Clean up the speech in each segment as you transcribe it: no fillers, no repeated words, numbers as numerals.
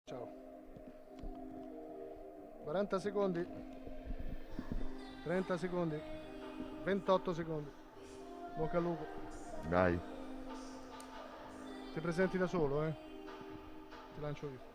Ciao. 40 secondi. 30 secondi. 28 secondi. Bocca al lupo. Dai. Ti presenti da solo, eh? Ti lancio io.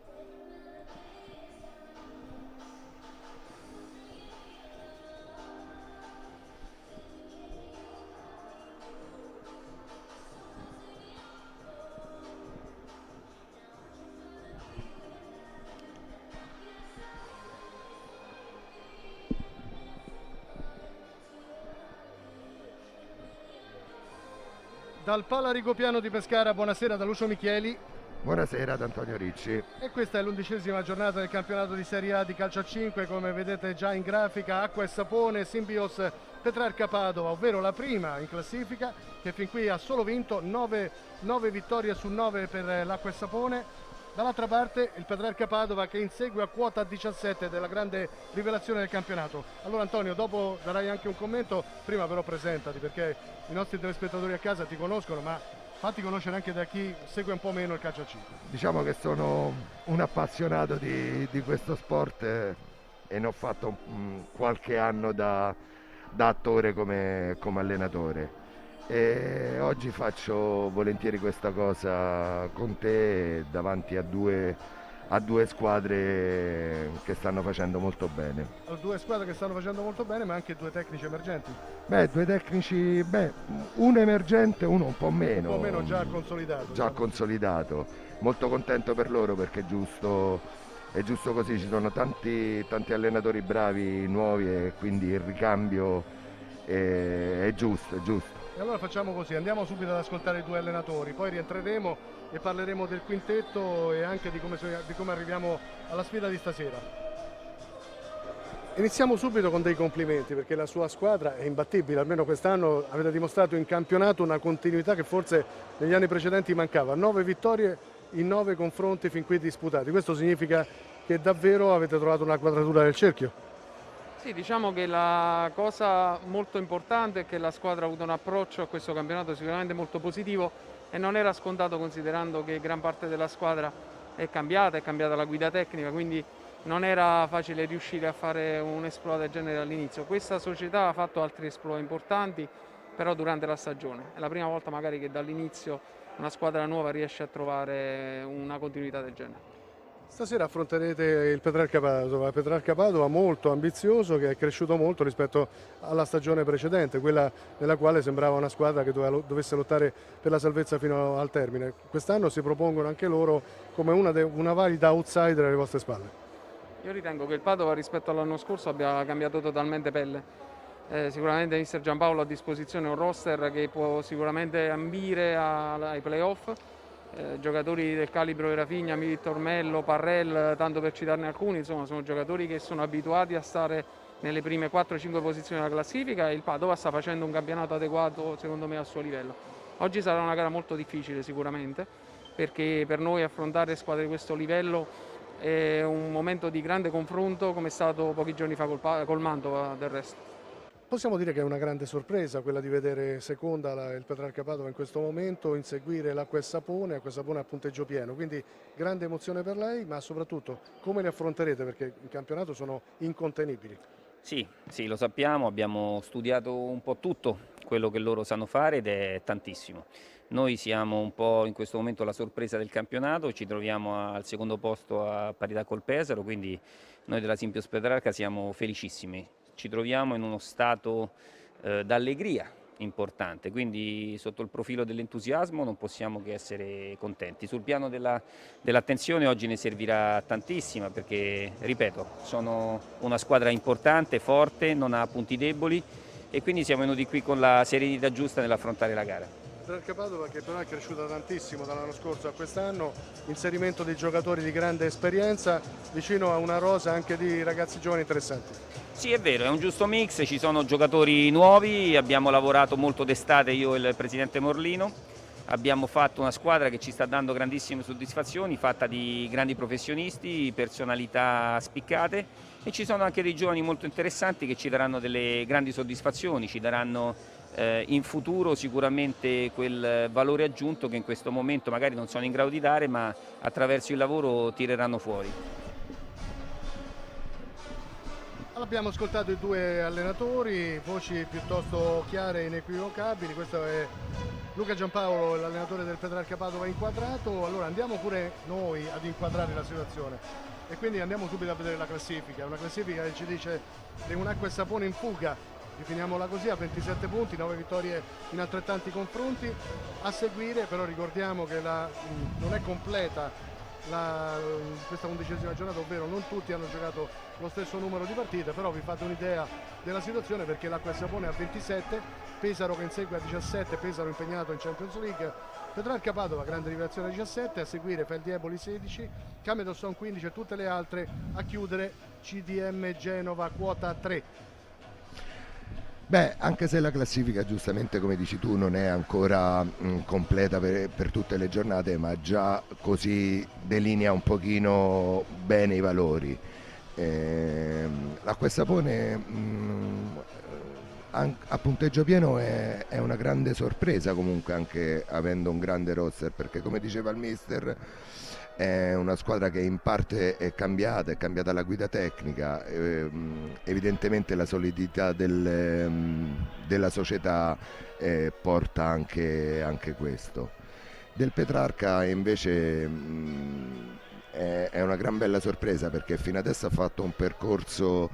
Dal Pala Rigopiano di Pescara, buonasera da Lucio Michieli. Buonasera ad Antonio Ricci. E questa è l'11ª giornata del campionato di Serie A di calcio a 5, come vedete già in grafica. Acqua e Sapone, Simbios Petrarca Padova, ovvero la prima in classifica, che fin qui ha solo vinto 9 vittorie su 9 per l'Acqua e Sapone. Dall'altra parte il Petrarca Padova, che insegue a quota 17 della grande rivelazione del campionato. Allora Antonio, dopo darai anche un commento, prima però presentati, perché i nostri telespettatori a casa ti conoscono, ma fatti conoscere anche da chi segue un po' meno il calcio a 5. Diciamo che sono un appassionato di questo sport e ne ho fatto qualche anno da attore come allenatore. E oggi faccio volentieri questa cosa con te davanti a due squadre che stanno facendo molto bene. Due squadre che stanno facendo molto bene, ma anche due tecnici emergenti. Due tecnici, uno emergente, uno un po' meno. Un po' meno già consolidato. Già consolidato. Molto contento per loro perché è giusto così, ci sono tanti allenatori bravi, nuovi, e quindi il ricambio è giusto. E allora facciamo così, andiamo subito ad ascoltare i due allenatori, poi rientreremo e parleremo del quintetto e anche di come arriviamo alla sfida di stasera. Iniziamo subito con dei complimenti, perché la sua squadra è imbattibile, almeno quest'anno avete dimostrato in campionato una continuità che forse negli anni precedenti mancava. 9 vittorie in 9 confronti fin qui disputati, questo significa che davvero avete trovato una quadratura del cerchio. Sì, diciamo che la cosa molto importante è che la squadra ha avuto un approccio a questo campionato sicuramente molto positivo e non era scontato, considerando che gran parte della squadra è cambiata la guida tecnica, quindi non era facile riuscire a fare un esploit del genere all'inizio. Questa società ha fatto altri esploit importanti, però durante la stagione. È la prima volta magari che dall'inizio una squadra nuova riesce a trovare una continuità del genere. Stasera affronterete il Petrarca Padova molto ambizioso, che è cresciuto molto rispetto alla stagione precedente, quella nella quale sembrava una squadra che dovesse lottare per la salvezza fino al termine. Quest'anno si propongono anche loro come una valida outsider alle vostre spalle. Io ritengo che il Padova rispetto all'anno scorso abbia cambiato totalmente pelle. Sicuramente mister Giampaolo ha a disposizione un roster che può sicuramente ambire ai playoff. Giocatori del calibro di Rafinha, Tormello, Parrell, tanto per citarne alcuni, insomma sono giocatori che sono abituati a stare nelle prime 4-5 posizioni della classifica e il Padova sta facendo un campionato adeguato secondo me al suo livello. Oggi sarà una gara molto difficile sicuramente, perché per noi affrontare squadre di questo livello è un momento di grande confronto, come è stato pochi giorni fa col Mantova del resto. Possiamo dire che è una grande sorpresa quella di vedere seconda il Petrarca Padova in questo momento, inseguire l'Acqua e Sapone a punteggio pieno, quindi grande emozione per lei, ma soprattutto come li affronterete, perché in campionato sono incontenibili. Sì, lo sappiamo, abbiamo studiato un po' tutto quello che loro sanno fare ed è tantissimo. Noi siamo un po' in questo momento la sorpresa del campionato, ci troviamo al secondo posto a parità col Pesaro, quindi noi della Simpios Petrarca siamo felicissimi. Ci troviamo in uno stato d'allegria importante, quindi sotto il profilo dell'entusiasmo non possiamo che essere contenti. Sul piano dell'attenzione oggi ne servirà tantissima perché, ripeto, sono una squadra importante, forte, non ha punti deboli e quindi siamo venuti qui con la serenità giusta nell'affrontare la gara. Petrarca Padova che però è cresciuta tantissimo dall'anno scorso a quest'anno, inserimento di giocatori di grande esperienza vicino a una rosa anche di ragazzi giovani interessanti. Sì, è vero, è un giusto mix, ci sono giocatori nuovi, abbiamo lavorato molto d'estate io e il presidente Morlino, abbiamo fatto una squadra che ci sta dando grandissime soddisfazioni, fatta di grandi professionisti, personalità spiccate e ci sono anche dei giovani molto interessanti che ci daranno delle grandi soddisfazioni, ci daranno in futuro sicuramente quel valore aggiunto che in questo momento magari non sono in grado di dare, ma attraverso il lavoro tireranno fuori. Abbiamo ascoltato i due allenatori, voci piuttosto chiare e inequivocabili. Questo è Luca Giampaolo, l'allenatore del Petrarca Padova inquadrato. Allora andiamo pure noi ad inquadrare la situazione e quindi andiamo subito a vedere la classifica, una classifica che ci dice che un acqua e sapone in fuga, definiamola così, a 27 punti, 9 vittorie in altrettanti confronti. A seguire però ricordiamo che non è completa questa 11ª giornata, ovvero non tutti hanno giocato lo stesso numero di partite, però vi fate un'idea della situazione, perché l'Acqua e Sapone a 27, Pesaro che insegue a 17, Pesaro impegnato in Champions League, Petrarca Padova grande rivelazione a 17, a seguire Feldieboli 16, Camedosson 15 e tutte le altre a chiudere CDM Genova quota 3. Beh, anche se la classifica, giustamente come dici tu, non è ancora completa per tutte le giornate, ma già così delinea un pochino bene i valori. L'Acqua e Sapone a punteggio pieno è una grande sorpresa, comunque, anche avendo un grande roster, perché come diceva il mister è una squadra che in parte è cambiata la guida tecnica, evidentemente la solidità della società porta anche questo. Del Petrarca invece è una gran bella sorpresa, perché fino adesso ha fatto un percorso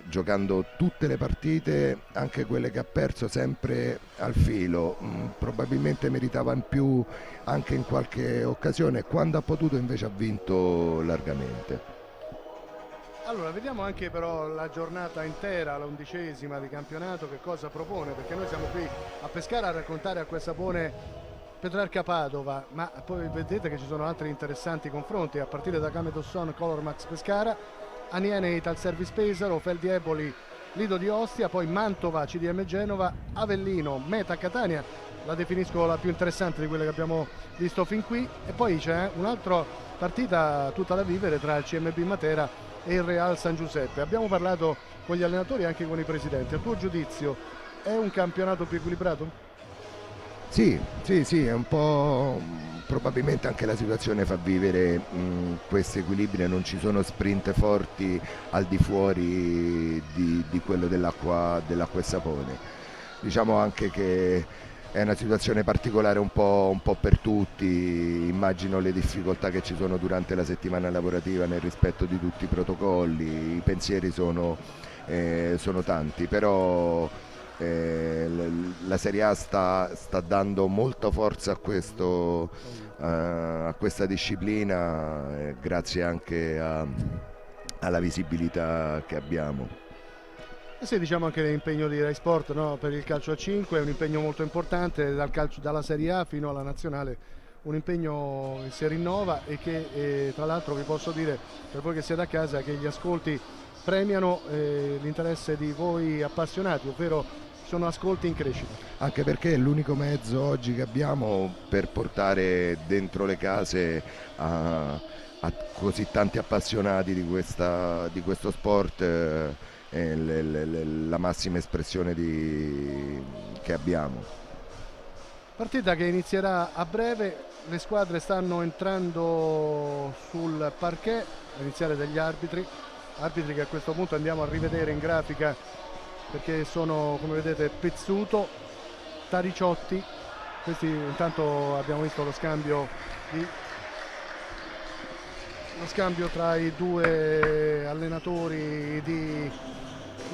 giocando tutte le partite, anche quelle che ha perso, sempre al filo. Probabilmente meritava in più anche in qualche occasione, quando ha potuto invece ha vinto largamente. Allora vediamo anche però la giornata intera, la 11ª di campionato, che cosa propone, perché noi siamo qui a Pescara a raccontare Acqua e Sapone Petrarca Padova, ma poi vedete che ci sono altri interessanti confronti, a partire da Camedosson Colormax Pescara, Aniene Ital Service Pesaro, Feldieboli Lido di Ostia, poi Mantova CDM Genova, Avellino Meta Catania, la definisco la più interessante di quelle che abbiamo visto fin qui, e poi c'è un'altra partita tutta da vivere tra il CMB Matera e il Real San Giuseppe. Abbiamo parlato con gli allenatori e anche con i presidenti. A tuo giudizio è un campionato più equilibrato? Sì, è un po', probabilmente anche la situazione fa vivere questo equilibrio, non ci sono sprint forti al di fuori di quello dell'Acqua e Sapone. Diciamo anche che è una situazione particolare un po' per tutti, immagino le difficoltà che ci sono durante la settimana lavorativa nel rispetto di tutti i protocolli, i pensieri sono tanti, però la Serie A sta dando molta forza a questa disciplina, grazie anche alla visibilità che abbiamo. Sì, diciamo anche l'impegno di Rai Sport, no? Per il calcio a 5 è un impegno molto importante, dalla Serie A fino alla nazionale, un impegno che si rinnova e che tra l'altro vi posso dire, per voi che siete a casa, che gli ascolti premiano l'interesse di voi appassionati, ovvero sono ascolti in crescita. Anche perché è l'unico mezzo oggi che abbiamo per portare dentro le case a così tanti appassionati di questo sport la massima espressione che abbiamo. Partita che inizierà a breve, le squadre stanno entrando sul parquet, a iniziare dagli arbitri che a questo punto andiamo a rivedere in grafica, perché sono, come vedete, Pezzuto, Tariciotti. Questi intanto abbiamo visto lo scambio tra i due allenatori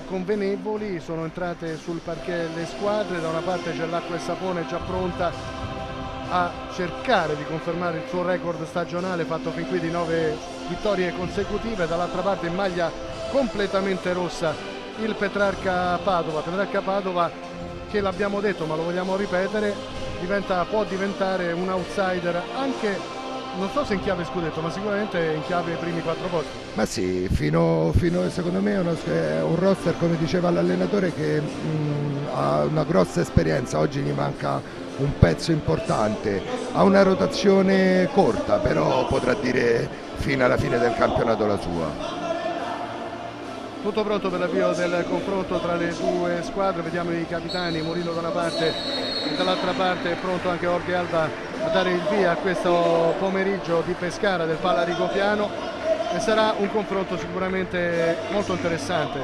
convenevoli. Sono entrate sul parquet le squadre, da una parte c'è l'Acqua e Sapone già pronta a cercare di confermare il suo record stagionale fatto fin qui di 9 vittorie consecutive, dall'altra parte in maglia completamente rossa il Petrarca Padova che, l'abbiamo detto ma lo vogliamo ripetere, può diventare un outsider anche, non so se in chiave scudetto, ma sicuramente in chiave primi 4 posti. Ma sì, fino secondo me è un roster, come diceva l'allenatore, che ha una grossa esperienza. Oggi gli manca un pezzo importante, ha una rotazione corta, però potrà dire fino alla fine del campionato la sua. Tutto pronto per l'avvio del confronto tra le due squadre, vediamo i capitani, Murillo da una parte e dall'altra parte è pronto anche Jorge Alba a dare il via a questo pomeriggio di Pescara del Palla Rigopiano, e sarà un confronto sicuramente molto interessante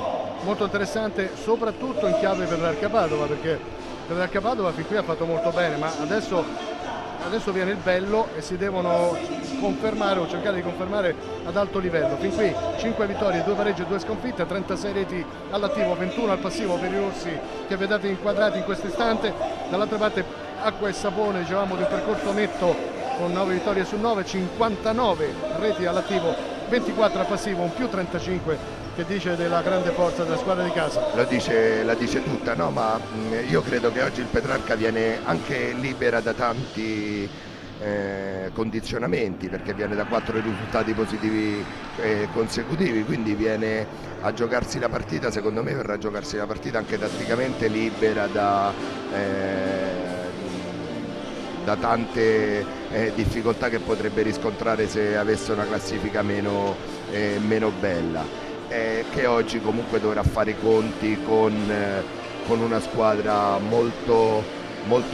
soprattutto in chiave Petrarca Padova, perché Petrarca Padova fin qui ha fatto molto bene, ma adesso viene il bello e si devono confermare o cercare di confermare ad alto livello. Fin qui 5 vittorie, 2 pareggi e 2 sconfitte, 36 reti all'attivo, 21 al passivo per i rossi che vedete inquadrati in questo istante. Dall'altra parte Acqua e Sapone, dicevamo, di un percorso netto con 9 vittorie su 9, 59 reti all'attivo, 24 al passivo, un più 35 che dice della grande forza della squadra di casa. La dice tutta, no? Ma io credo che oggi il Petrarca viene anche libera da tanti condizionamenti, perché viene da 4 risultati positivi consecutivi, quindi viene a giocarsi la partita, secondo me verrà a giocarsi la partita anche tatticamente libera da tante difficoltà che potrebbe riscontrare se avesse una classifica meno bella. Che oggi comunque dovrà fare i conti con una squadra molto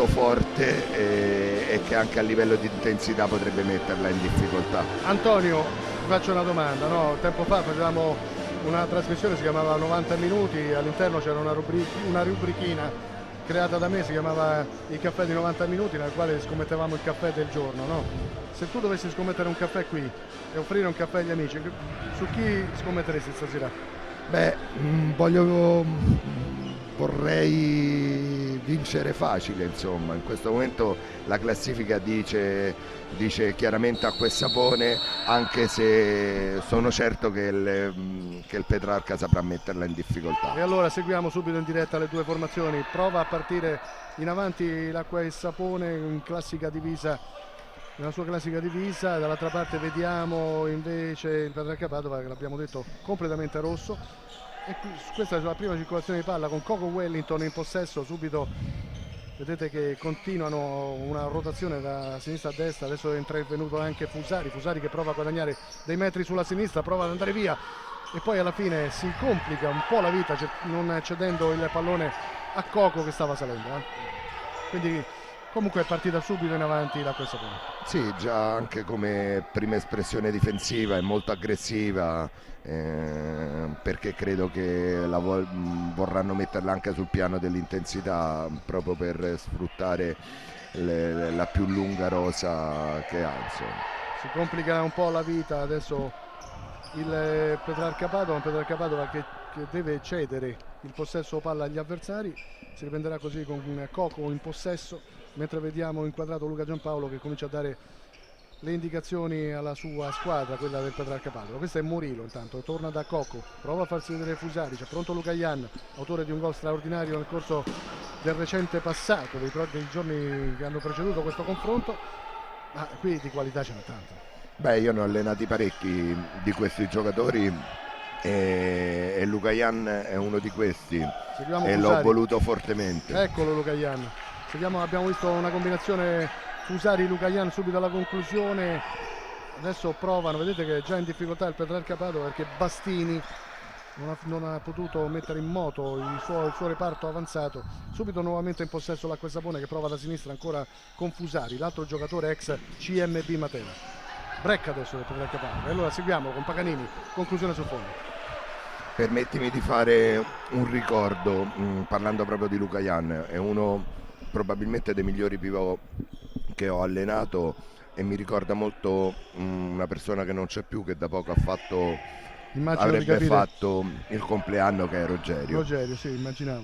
forte e che anche a livello di intensità potrebbe metterla in difficoltà. Antonio, ti faccio una domanda, no? Tempo fa facevamo una trasmissione, si chiamava 90 minuti, all'interno c'era una rubrichina creata da me, si chiamava il caffè di 90 minuti, nel quale scommettevamo il caffè del giorno, no? Se tu dovessi scommettere un caffè qui e offrire un caffè agli amici, su chi scommetteresti stasera? Beh, vorrei vincere facile, insomma. In questo momento la classifica dice chiaramente Acqua e Sapone, anche se sono certo che il Petrarca saprà metterla in difficoltà. E allora seguiamo subito in diretta le due formazioni. Prova a partire in avanti l'Acqua e Sapone in classica divisa, nella sua classica divisa. Dall'altra parte vediamo invece il Petrarca Padova, che l'abbiamo detto completamente rosso. E questa è la prima circolazione di palla con Coco Wellington in possesso. Subito vedete che continuano una rotazione da sinistra a destra. Adesso è intervenuto anche Fusari che prova a guadagnare dei metri sulla sinistra, prova ad andare via e poi alla fine si complica un po' la vita non cedendo il pallone a Coco che stava salendo, Quindi comunque è partita subito in avanti la questa palla. Sì, già anche come prima espressione difensiva è molto aggressiva, perché credo che vorranno metterla anche sul piano dell'intensità, proprio per sfruttare la più lunga rosa che ha, insomma. Si complica un po' la vita adesso il Petrarca Padova che deve cedere il possesso palla agli avversari. Si riprenderà così con Coco in possesso, mentre vediamo inquadrato Luca Giampaolo che comincia a dare le indicazioni alla sua squadra, quella del Petrarca Padova. Questo è Murillo, intanto torna da Coco, prova a farsi vedere Fusari, c'è pronto Luca Ian, autore di un gol straordinario nel corso del recente passato, dei giorni che hanno preceduto questo confronto, ma qui di qualità ce n'è tanto. Beh, io ne ho allenati parecchi di questi giocatori e Luca Ian è uno di questi. Seguiamo e Fusari. L'ho voluto fortemente. Eccolo Luca Ian. Abbiamo visto una combinazione Fusari-Luca Ian subito alla conclusione. Adesso provano, vedete che è già in difficoltà il Petrarca Padova perché Bastini non ha potuto mettere in moto il suo reparto avanzato. Subito nuovamente in possesso l'Acqua Sapone che prova da sinistra ancora con Fusari, l'altro giocatore ex CMB Matera. Break adesso del Petrarca Padova. E allora seguiamo con Paganini, conclusione sul fondo. Permettimi di fare un ricordo, parlando proprio di Luca Ian, è uno probabilmente dei migliori pivot che ho allenato e mi ricorda molto una persona che non c'è più, che da poco avrebbe fatto il compleanno, che è Rogerio. Sì, immaginavo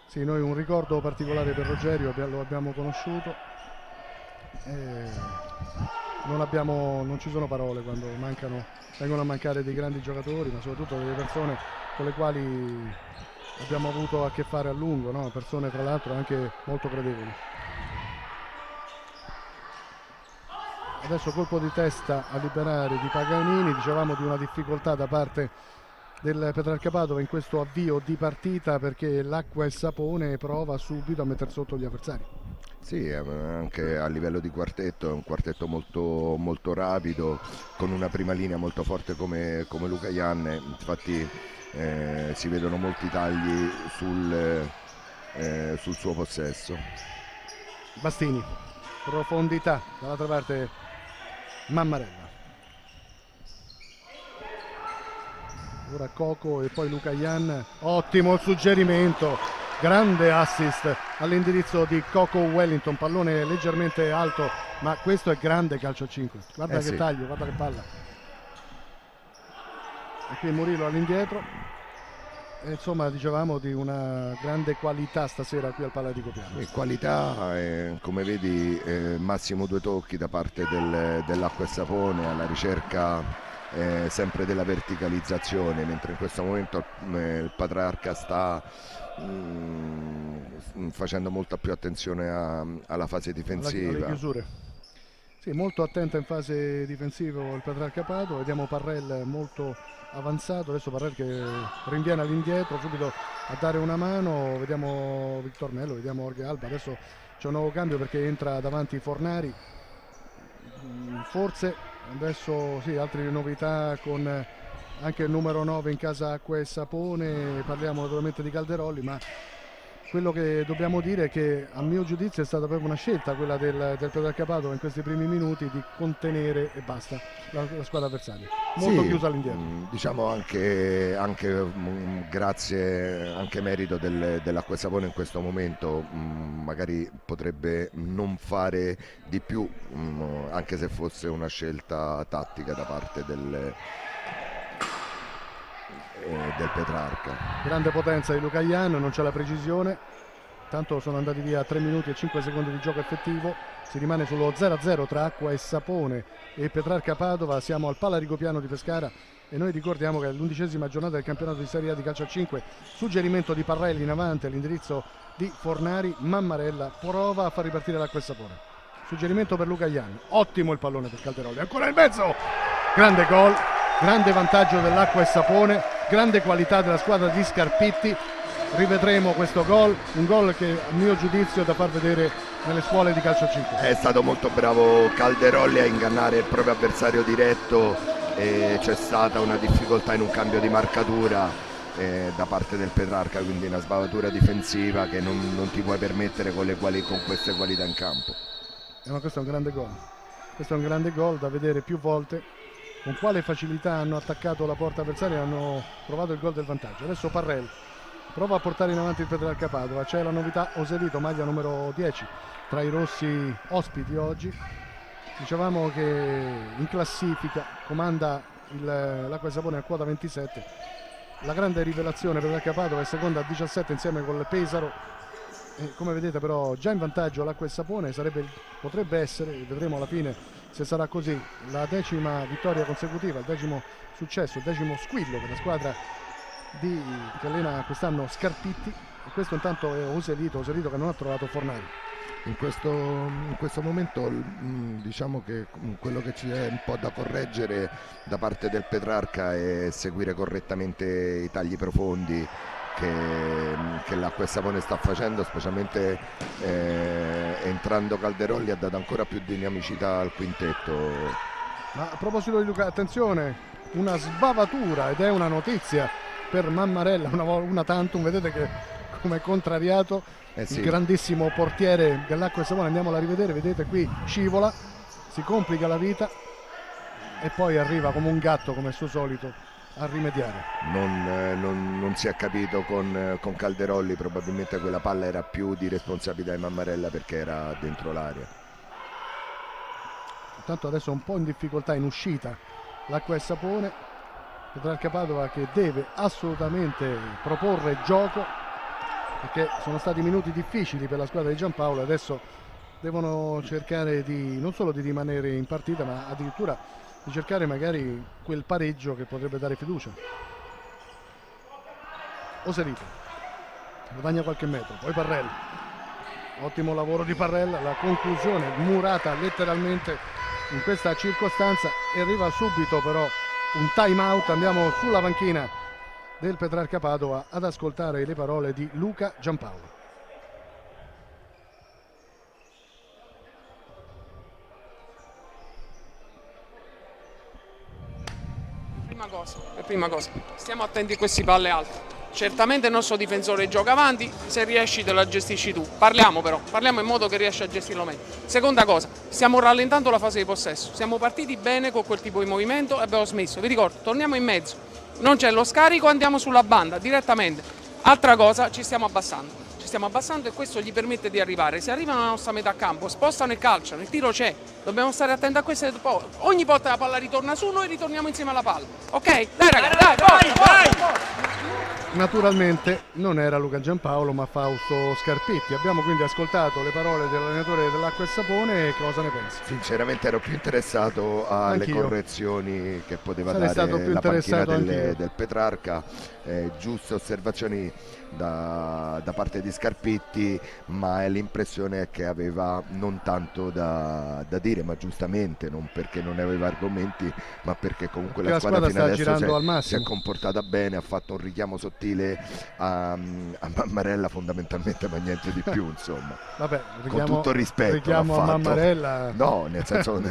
sì, noi un ricordo particolare per Rogerio, lo abbiamo conosciuto non ci sono parole quando vengono a mancare dei grandi giocatori, ma soprattutto delle persone con le quali abbiamo avuto a che fare a lungo, no? Persone tra l'altro anche molto gradevoli. Adesso colpo di testa a liberare di Paganini, dicevamo di una difficoltà da parte del Petrarca Padova in questo avvio di partita, perché l'Acqua e Sapone prova subito a mettere sotto gli avversari. Sì, anche a livello di quartetto è un quartetto molto, molto rapido, con una prima linea molto forte come Luca Ianne, infatti si vedono molti tagli sul suo possesso. Bastini, profondità, dall'altra parte Mammarella. Ora Coco e poi Luca Ian, ottimo il suggerimento, grande assist all'indirizzo di Coco Wellington, pallone leggermente alto, ma questo è grande calcio a 5, guarda che sì. taglio, guarda che palla. E qui Murillo all'indietro, e insomma dicevamo di una grande qualità stasera qui al Palla di Copiano. E qualità, come vedi, massimo 2 tocchi da parte dell'Acqua e Sapone alla ricerca sempre della verticalizzazione, mentre in questo momento il Petrarca sta facendo molta più attenzione alla fase difensiva. Alle chiusure. Sì, molto attenta in fase difensiva il Petrarca Padova, vediamo Parrell molto avanzato, adesso Parrell che rinviene all'indietro subito a dare una mano, vediamo Victor Mello, vediamo Jorge Alba, adesso c'è un nuovo cambio perché entra davanti Fornari, forse adesso sì, altre novità con anche il numero 9 in casa Acqua e Sapone, parliamo naturalmente di Calderolli, ma quello che dobbiamo dire è che a mio giudizio è stata proprio una scelta quella del Petrarca Padova in questi primi minuti di contenere e basta la squadra avversaria, molto sì, chiusa all'indietro. Diciamo anche grazie, anche merito dell'Acqua e Sapone in questo momento, magari potrebbe non fare di più, anche se fosse una scelta tattica da parte del Petrarca. Grande potenza di Luca Ian, non c'è la precisione, tanto sono andati via 3 minuti e 5 secondi di gioco effettivo, si rimane sullo 0-0 tra Acqua e Sapone e Petrarca Padova. Siamo al Palla Rigopiano di Pescara e noi ricordiamo che è l'11ª giornata del campionato di Serie A di calcio a 5, suggerimento di Parrelli in avanti all'indirizzo di Fornari, Mammarella prova a far ripartire l'Acqua e Sapone, suggerimento per Luca Ian, ottimo il pallone per Calderolli, ancora in mezzo, grande gol, grande vantaggio dell'Acqua e Sapone, grande qualità della squadra di Scarpitti. Rivedremo questo gol, un gol che a mio giudizio è da far vedere nelle scuole di calcio a 5. È stato molto bravo Calderolli a ingannare il proprio avversario diretto e c'è stata una difficoltà in un cambio di marcatura da parte del Petrarca, quindi una sbavatura difensiva che non ti puoi permettere con queste qualità in campo. Ma questo è un grande gol, questo è un grande gol da vedere più volte, con quale facilità hanno attaccato la porta avversaria e hanno trovato il gol del vantaggio. Adesso Parrell prova a portare in avanti il Petrarca Padova, c'è la novità Oselito, maglia numero 10 tra i rossi ospiti oggi. Dicevamo che in classifica comanda l'Acqua e Sapone a quota 27, la grande rivelazione Petrarca Padova è seconda a 17 insieme col Pesaro, e come vedete però già in vantaggio l'Acqua e Sapone, potrebbe essere, vedremo alla fine se sarà così, la 10ª vittoria consecutiva, il 10º successo, il 10º squillo per la squadra che allena quest'anno Scarpitti. E questo intanto è Oselito che non ha trovato Fornari. In questo momento diciamo che quello che ci è un po' da correggere da parte del Petrarca è seguire correttamente i tagli profondi che l'Acqua e Sapone sta facendo, specialmente entrando Calderolli ha dato ancora più dinamicità al quintetto. Ma a proposito di Luca, attenzione, una sbavatura ed è una notizia per Mammarella, una tantum, vedete che come è contrariato Sì. il grandissimo portiere dell'Acqua e Sapone, andiamola a rivedere, vedete qui scivola, si complica la vita e poi arriva come un gatto come al suo solito a rimediare. Non si è capito con Calderolli, probabilmente quella palla era più di responsabilità di Mammarella perché era dentro l'area. Intanto adesso è un po' in difficoltà in uscita l'Acqua e Sapone, Petrarca Padova che deve assolutamente proporre gioco perché sono stati minuti difficili per la squadra di Giampaolo, adesso devono cercare non solo di rimanere in partita ma addirittura di cercare magari quel pareggio che potrebbe dare fiducia. Oserito guadagna qualche metro, poi Parrell, ottimo lavoro di Parrell, la conclusione murata letteralmente in questa circostanza e arriva subito però un time out. Andiamo sulla panchina del Petrarca Padova ad ascoltare le parole di Luca Giampaolo. prima cosa, stiamo attenti a questi palle alte. Certamente il nostro difensore gioca avanti, se riesci te la gestisci tu. Parliamo in modo che riesci a gestirlo meglio. Seconda cosa, stiamo rallentando la fase di possesso. Siamo partiti bene con quel tipo di movimento e abbiamo smesso. Vi ricordo, torniamo in mezzo. Non c'è lo scarico, andiamo sulla banda direttamente. Altra cosa, ci stiamo abbassando e questo gli permette di arrivare. Se arrivano alla nostra metà campo, spostano e calciano, il tiro c'è. Dobbiamo stare attenti a questo. Ogni volta la palla ritorna su, noi ritorniamo insieme alla palla. Ok? Dai ragazzi, vai! Naturalmente non era Luca Giampaolo ma Fausto Scarpitti. Abbiamo quindi ascoltato le parole dell'allenatore dell'Acqua e Sapone. E cosa ne pensi? Sinceramente ero più interessato alle Anch'io. correzioni che poteva Sarei dare stato più la panchina interessato anch'io. del Petrarca. Giuste osservazioni da parte di Scarpitti, ma l'impressione è che aveva non tanto da dire, ma giustamente, non perché non aveva argomenti, ma perché comunque la squadra fino sta adesso girando al si è massimo. comportata bene, ha fatto un richiamo sottile a Mammarella fondamentalmente, ma niente di più, insomma. Vabbè, Con tutto il rispetto richiamo l'ha a fatto. Mammarella. No, nel senso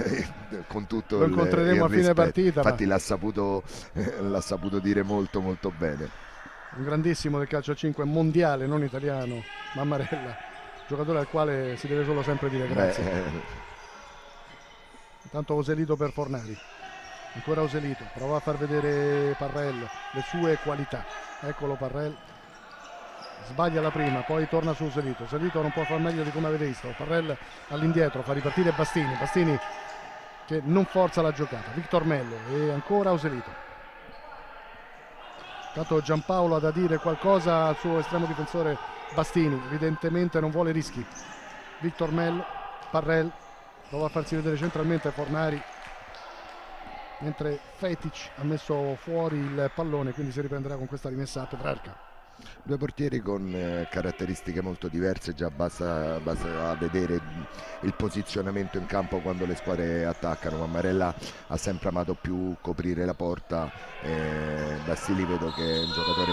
con tutto Lo incontreremo il a fine rispetto. partita, ma- Infatti l'ha saputo dire molto molto bene. Un grandissimo del calcio a 5 mondiale, non italiano, Mammarella, giocatore al quale si deve solo sempre dire grazie. Intanto Oselito per Fornari, ancora Oselito, prova a far vedere Parrell le sue qualità. Eccolo Parrell, sbaglia la prima, poi torna su Oselito. Oselito non può far meglio di come avete visto. Parrell all'indietro, fa ripartire Bastini che non forza la giocata. Victor Mello e ancora Oselito. Intanto Giampaolo ha da dire qualcosa al suo estremo difensore Bastini, evidentemente non vuole rischi. Victor Mello, Parrell, prova a farsi vedere centralmente Fornari, mentre Fetic ha messo fuori il pallone, quindi si riprenderà con questa rimessa a Petrarca. Due portieri con caratteristiche molto diverse, già basta vedere il posizionamento in campo quando le squadre attaccano. Mammarella ha sempre amato più coprire la porta, Bastili vedo che è un giocatore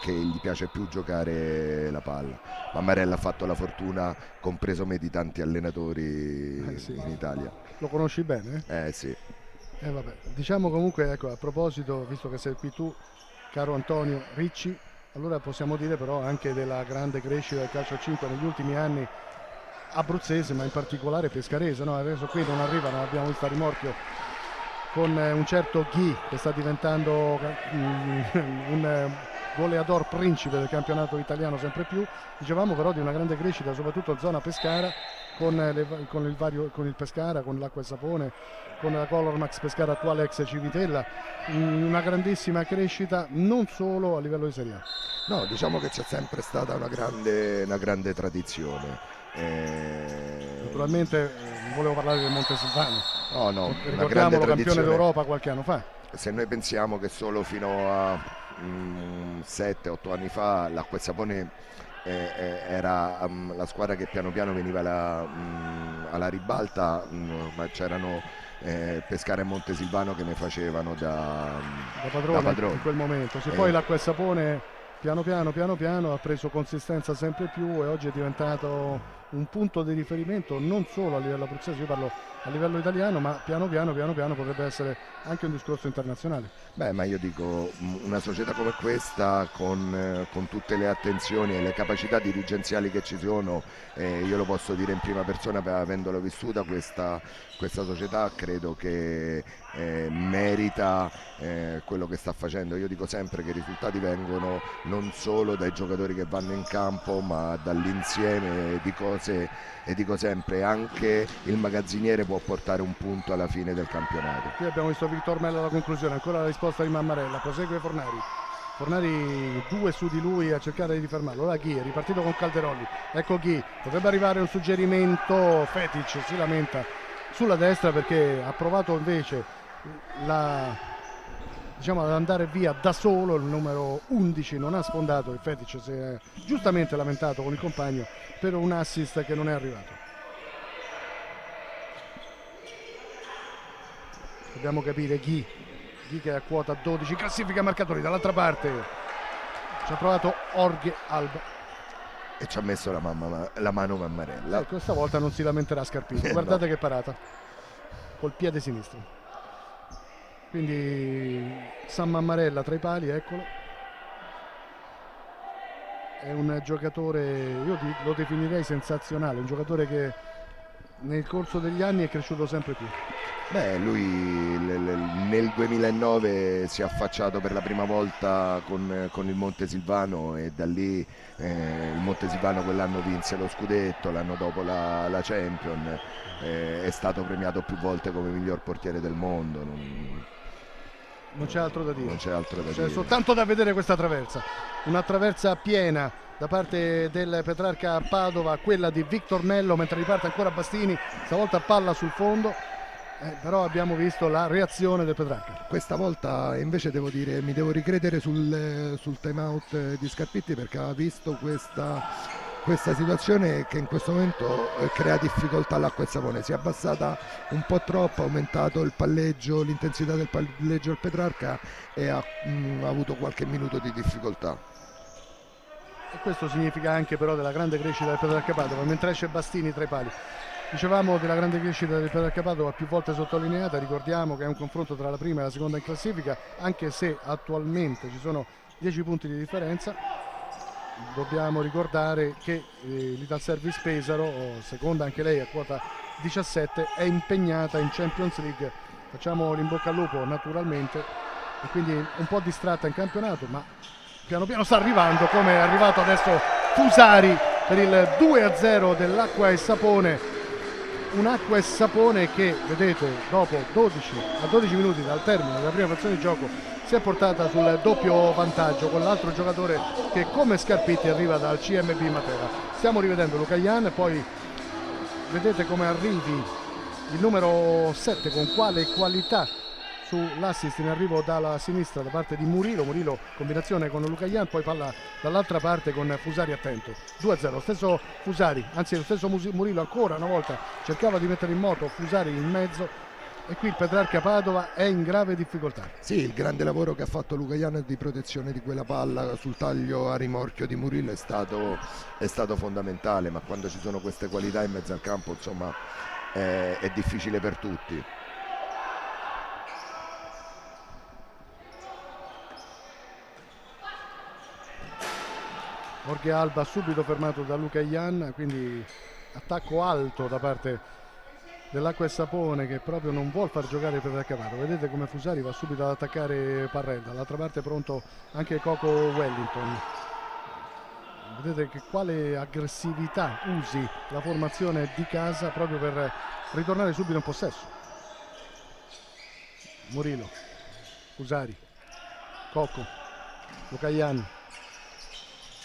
che gli piace più giocare la palla. Mammarella ha fatto la fortuna, compreso me, di tanti allenatori Sì. in Italia. Lo conosci bene? Sì. Vabbè. Diciamo comunque, ecco, a proposito, visto che sei qui tu, caro Antonio Ricci, allora possiamo dire però anche della grande crescita del calcio a 5 negli ultimi anni abruzzese, ma in particolare pescarese, no? Adesso qui non arrivano, abbiamo visto a rimorchio con un certo Ghi che sta diventando un goleador principe del campionato italiano sempre più. Dicevamo però di una grande crescita soprattutto in zona Pescara con il Pescara, con l'Acqua e Sapone, con la Color Max Pescara attuale ex Civitella, una grandissima crescita non solo a livello di Serie A. No, diciamo che c'è sempre stata una grande tradizione. Naturalmente volevo parlare del Montesilvano. No, una grande Ricordiamolo, campione tradizione. d'Europa qualche anno fa. Se noi pensiamo che solo fino a 7-8 anni fa l'Acqua e Sapone era la squadra che piano piano veniva alla ribalta, ma c'erano Pescara e Montesilvano che ne facevano da padrone in quel momento. Poi l'Acqua e Sapone piano piano ha preso consistenza sempre più e oggi è diventato un punto di riferimento non solo a livello abruzzese, io parlo a livello italiano, ma piano piano potrebbe essere anche un discorso internazionale. Beh, ma io dico, una società come questa con tutte le attenzioni e le capacità dirigenziali che ci sono, io lo posso dire in prima persona avendolo vissuta, questa società credo che merita quello che sta facendo. Io dico sempre che i risultati vengono non solo dai giocatori che vanno in campo, ma dall'insieme di cose, e dico sempre anche il magazziniere può portare un punto alla fine del campionato. Qui abbiamo visto Victor Mello alla conclusione, ancora la risposta di Mammarella, prosegue Fornari 2 su di lui a cercare di fermarlo. Ora Ghi è ripartito con Calderoli, ecco Ghi, potrebbe arrivare un suggerimento. Fetic si lamenta sulla destra perché ha provato invece ad andare via da solo, il numero 11 non ha sfondato e Fetic si è giustamente lamentato con il compagno per un assist che non è arrivato. Dobbiamo capire Ghi che è a quota 12, classifica marcatori. Dall'altra parte ci ha provato Jorge Alba E ci ha messo la mano Mammarella. questa volta non si lamenterà Scarpitti. Guardate No. che parata col piede sinistro. quindi San Mammarella tra i pali, eccolo. È un giocatore, io lo definirei sensazionale, un giocatore che nel corso degli anni è cresciuto sempre più. Beh, lui nel 2009 si è affacciato per la prima volta con il Montesilvano e da lì il Montesilvano quell'anno vinse lo scudetto, l'anno dopo la Champion, è stato premiato più volte come miglior portiere del mondo. Non c'è altro da dire. Non c'è altro da C'è dire. soltanto da vedere questa traversa. Una traversa piena da parte del Petrarca Padova, quella di Victor Nello, mentre riparte ancora Bastini, stavolta palla sul fondo. Però abbiamo visto la reazione del Petrarca. Questa volta invece devo dire, mi devo ricredere sul time out di Scarpitti, perché ha visto questa situazione che in questo momento crea difficoltà all'Acqua e Sapone. Si è abbassata un po' troppo, ha aumentato il palleggio, l'intensità del palleggio del Petrarca e ha avuto qualche minuto di difficoltà. E questo significa anche però della grande crescita del Petrarca Padova, mentre esce Bastini tra i pali. Dicevamo della grande crescita del Petrarca Padova, più volte sottolineata. Ricordiamo che è un confronto tra la prima e la seconda in classifica, anche se attualmente ci sono 10 punti di differenza. Dobbiamo ricordare che l'Italservice Pesaro, seconda anche lei a quota 17, è impegnata in Champions League. Facciamo l'in bocca al lupo naturalmente, e quindi un po' distratta in campionato, ma piano piano sta arrivando, come è arrivato adesso Fusari per il 2-0 dell'Acqua e Sapone. Un Acqua e Sapone che, vedete, dopo 12 minuti dal termine della prima frazione di gioco si è portata sul doppio vantaggio con l'altro giocatore che, come Scarpitti, arriva dal CMB Matera. Stiamo rivedendo Luca Ian, poi vedete come arrivi il numero 7, con quale qualità sull'assist in arrivo dalla sinistra da parte di Murillo, combinazione con Luca Ian, poi palla dall'altra parte con Fusari attento. 2-0, lo stesso Fusari, anzi lo stesso Murillo ancora una volta cercava di mettere in moto Fusari in mezzo, e qui il Petrarca Padova è in grave difficoltà. Sì, il grande lavoro che ha fatto Luca Ian di protezione di quella palla sul taglio a rimorchio di Murillo è stato fondamentale, ma quando ci sono queste qualità in mezzo al campo, insomma, è difficile per tutti. Jorge Alba subito fermato da Luca Ian, quindi attacco alto da parte dell'Acqua e Sapone, che proprio non vuol far giocare il Petrarca Padova. Vedete come Fusari va subito ad attaccare Parrella, dall'altra parte è pronto anche Coco Wellington. Vedete che quale aggressività usi la formazione di casa proprio per ritornare subito in possesso. Murillo, Fusari, Coco, Luca Ian,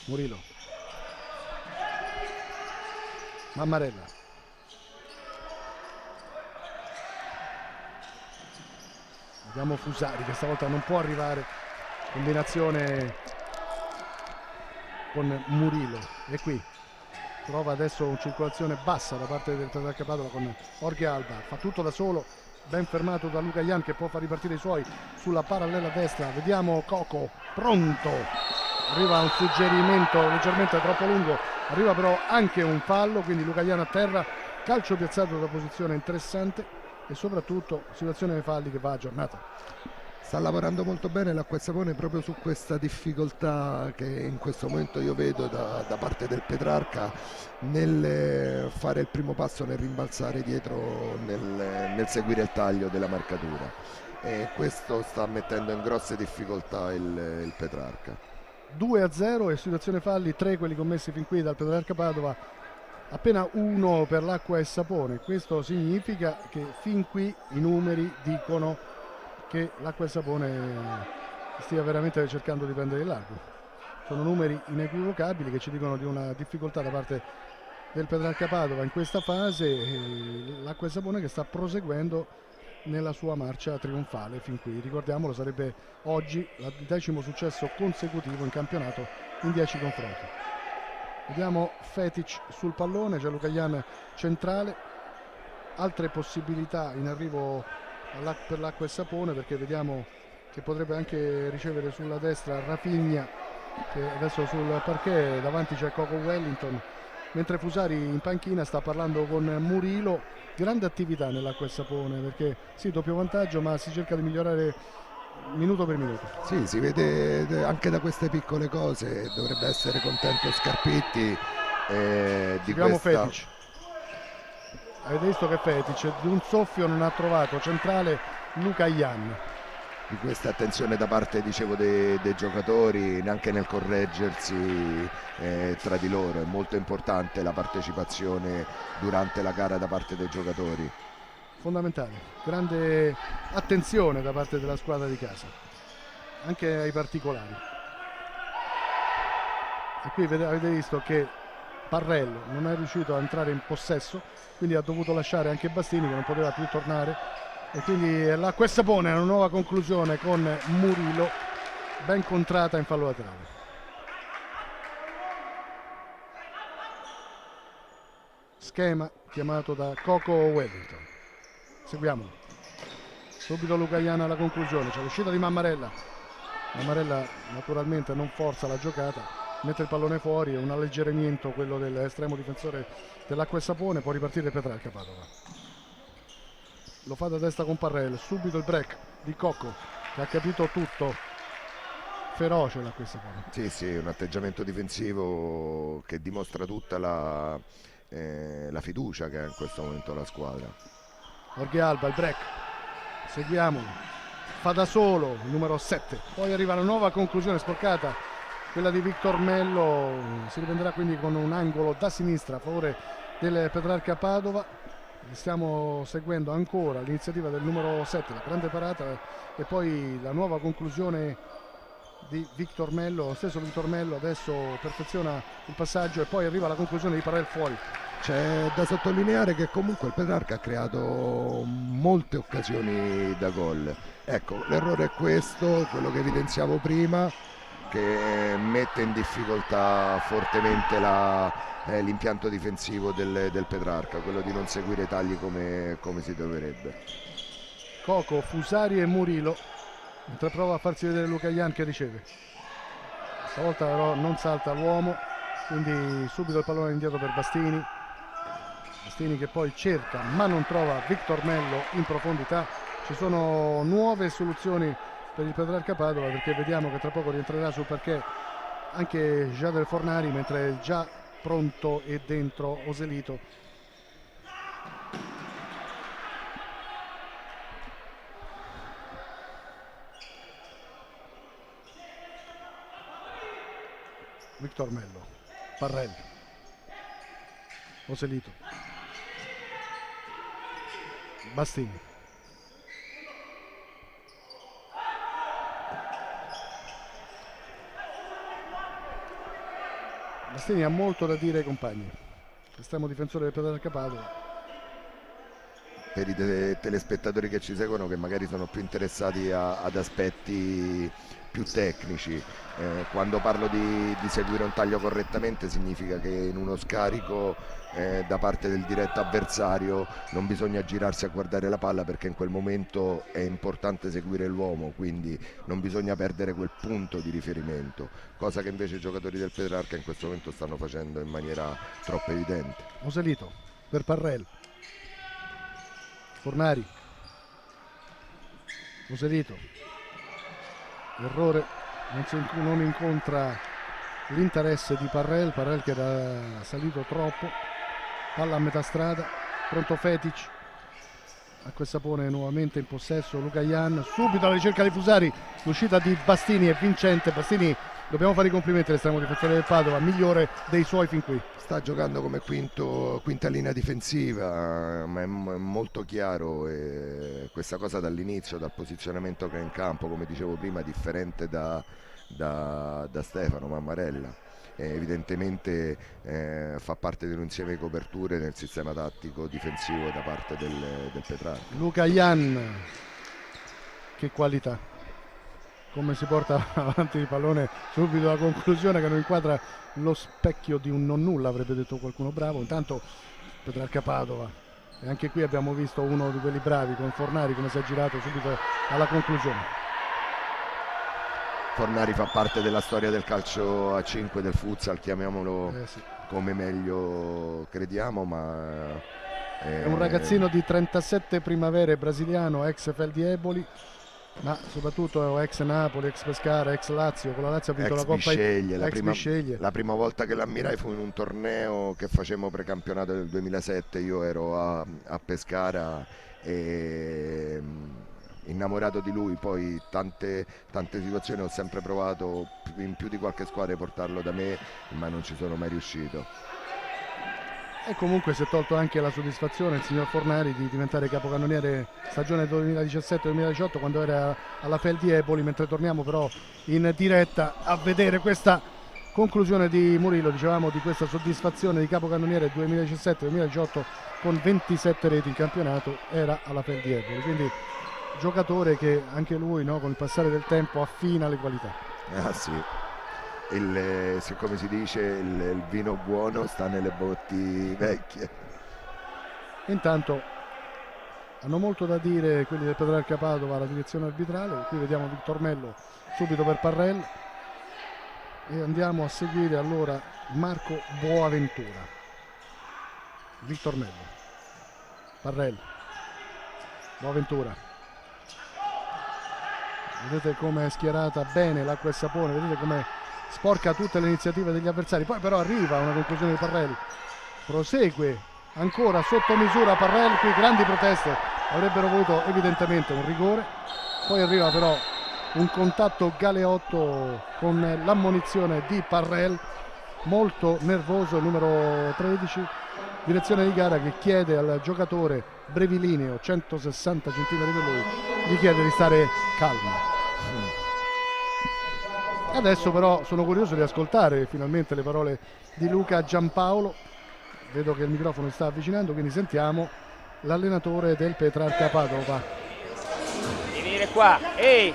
Murillo, Mammarella, vediamo Fusari che stavolta non può arrivare, combinazione con Murillo, e qui prova adesso una circolazione bassa da parte del Petrarca Padova con Jorge Alba, fa tutto da solo, ben fermato da Luca Ian che può far ripartire i suoi sulla parallela destra. Vediamo Coco pronto, arriva un suggerimento leggermente troppo lungo, arriva però anche un fallo, quindi Luca Ian a terra, calcio piazzato da posizione interessante e soprattutto situazione dei falli che va aggiornata. Sta lavorando molto bene l'Acqua e Sapone proprio su questa difficoltà che in questo momento io vedo da parte del Petrarca nel fare il primo passo, nel rimbalzare dietro, nel seguire il taglio della marcatura, e questo sta mettendo in grosse difficoltà il Petrarca. 2-0 e situazione falli, 3 quelli commessi fin qui dal Petrarca Padova, appena 1 per l'Acqua e Sapone. Questo significa che fin qui i numeri dicono che l'Acqua e Sapone stia veramente cercando di prendere il largo. Sono numeri inequivocabili che ci dicono di una difficoltà da parte del Petrarca Padova in questa fase, l'Acqua e Sapone che sta proseguendo nella sua marcia trionfale fin qui. Ricordiamolo, sarebbe oggi il 10° successo consecutivo in campionato in 10 confronti. Vediamo Fetic sul pallone, c'è Luca Ian centrale, altre possibilità in arrivo per l'Acqua e Sapone, perché vediamo che potrebbe anche ricevere sulla destra Rafinha, che adesso sul parquet, davanti c'è Coco Wellington, mentre Fusari in panchina sta parlando con Murilo. Grande attività nell'Acqua e Sapone, perché sì, doppio vantaggio, ma si cerca di migliorare minuto per minuto. Sì, si vede anche da queste piccole cose, dovrebbe essere contento Scarpetti di Seguiamo questa... Fetic. Avete visto che Fetic di un soffio non ha trovato centrale Luca Ian. Di questa attenzione da parte, dicevo, dei giocatori, neanche nel correggersi tra di loro. È molto importante la partecipazione durante la gara da parte dei giocatori. Fondamentale, grande attenzione da parte della squadra di casa, anche ai particolari. E qui avete visto che Parrello non è riuscito a entrare in possesso, quindi ha dovuto lasciare anche Bastini, che non poteva più tornare, e quindi l'Acqua e Sapone una nuova conclusione con Murilo ben contrata in fallo laterale. Schema chiamato da Coco Wellington. Seguiamolo. Subito Luca Ian alla conclusione, c'è l'uscita di Mammarella. Mammarella naturalmente non forza la giocata, mette il pallone fuori, è un alleggerimento quello dell'estremo difensore dell'Acqua e Sapone. Può ripartire Petrarca Padova. Lo fa da destra con Parrell, subito il break di Cocco che ha capito tutto. Feroce l'Acqua e Sapone. Sì, un atteggiamento difensivo che dimostra tutta la fiducia che ha in questo momento la squadra. Jorge Alba, il break, seguiamolo, fa da solo il numero 7, poi arriva la nuova conclusione sporcata, quella di Victor Mello, si riprenderà quindi con un angolo da sinistra a favore del Petrarca Padova. Stiamo seguendo ancora l'iniziativa del numero 7, la grande parata e poi la nuova conclusione di Victor Mello. Lo stesso Victor Mello adesso perfeziona il passaggio e poi arriva la conclusione di Parrell fuori. C'è da sottolineare che comunque il Petrarca ha creato molte occasioni da gol. Ecco, l'errore è questo, quello che evidenziavo prima, che mette in difficoltà fortemente l'impianto difensivo del Petrarca, quello di non seguire i tagli come si dovrebbe. Coco, Fusari e Murilo, mentre prova a farsi vedere Luca Ian che riceve. Stavolta però non salta l'uomo, quindi subito il pallone indietro per Bastini. Bastini che poi cerca ma non trova Victor Mello in profondità. Ci sono nuove soluzioni per il Petrarca Padova, perché vediamo che tra poco rientrerà sul parquet anche Jadel Fornari, mentre è già pronto e dentro Oselito. Victor Mello, Parrell, Oselito, Bastini. Bastini ha molto da dire ai compagni, l'estremo difensore del Petrarca Padova. Per i telespettatori che ci seguono, che magari sono più interessati ad aspetti più tecnici, quando parlo di seguire un taglio correttamente significa che in uno scarico da parte del diretto avversario non bisogna girarsi a guardare la palla, perché in quel momento è importante seguire l'uomo, quindi non bisogna perdere quel punto di riferimento, cosa che invece i giocatori del Petrarca in questo momento stanno facendo in maniera troppo evidente. Oselito per Parrell, Fornari, Oselito, errore, non incontra l'interesse di Parrell che era salito troppo. Palla a metà strada, pronto Fetic, Acqua e Sapone nuovamente in possesso, Luca Ian, subito alla ricerca di Fusari, l'uscita di Bastini è vincente. Bastini, dobbiamo fare i complimenti all'estremo difensore del Padova, migliore dei suoi fin qui. Sta giocando come quinta linea difensiva, ma è molto chiaro, e questa cosa dall'inizio, dal posizionamento che è in campo, come dicevo prima, differente da Stefano Mammarella. Evidentemente fa parte di un insieme di coperture nel sistema tattico difensivo da parte del Petrarca. Luca Ian, che qualità, come si porta avanti il pallone, subito la conclusione che non inquadra lo specchio di un non nulla, avrebbe detto qualcuno bravo. Intanto Petrarca Padova, e anche qui abbiamo visto uno di quelli bravi con Fornari, come si è girato subito alla conclusione. Fornari fa parte della storia del calcio a 5, del futsal, chiamiamolo Sì. come meglio crediamo, ma è un ragazzino di 37 primavere, brasiliano, ex Feldieboli, ma soprattutto ex Napoli, ex Pescara, ex Lazio. Con la Lazio ha vinto la Coppa Bisceglie. Bisceglie. La prima volta che l'ammirai fu in un torneo che facemmo precampionato del 2007, io ero a Pescara e innamorato di lui. Poi tante situazioni ho sempre provato in più di qualche squadra di portarlo da me, ma non ci sono mai riuscito. E comunque si è tolto anche la soddisfazione il signor Fornari di diventare capocannoniere stagione 2017-2018 quando era alla Feldieboli, mentre torniamo però in diretta a vedere questa conclusione di Murillo. Dicevamo di questa soddisfazione di capocannoniere 2017-2018 con 27 reti in campionato, era alla Feldieboli, quindi giocatore che anche lui, no, con il passare del tempo affina le qualità. Ah sì, come si dice, il vino buono sta nelle botti vecchie. Intanto hanno molto da dire quelli del Petrarca Padova alla direzione arbitrale. Qui vediamo Victor Mello subito per Parrell e andiamo a seguire allora Marco Boaventura. Victor Mello, Parrell, Boaventura. Vedete come è schierata bene l'acqua e sapone, vedete come sporca tutte le iniziative degli avversari. Poi però arriva una conclusione di Parrell, prosegue ancora sotto misura Parrell, qui grandi proteste, avrebbero voluto evidentemente un rigore. Poi arriva però un contatto Galeotto con l'ammonizione di Parrell, molto nervoso il numero 13, direzione di gara che chiede al giocatore brevilineo, 160 cm per lui, gli chiede di stare calmo. Adesso però sono curioso di ascoltare finalmente le parole di Luca Giampaolo. Vedo che il microfono si sta avvicinando, quindi sentiamo l'allenatore del Petrarca Padova. Devi venire qua, ehi,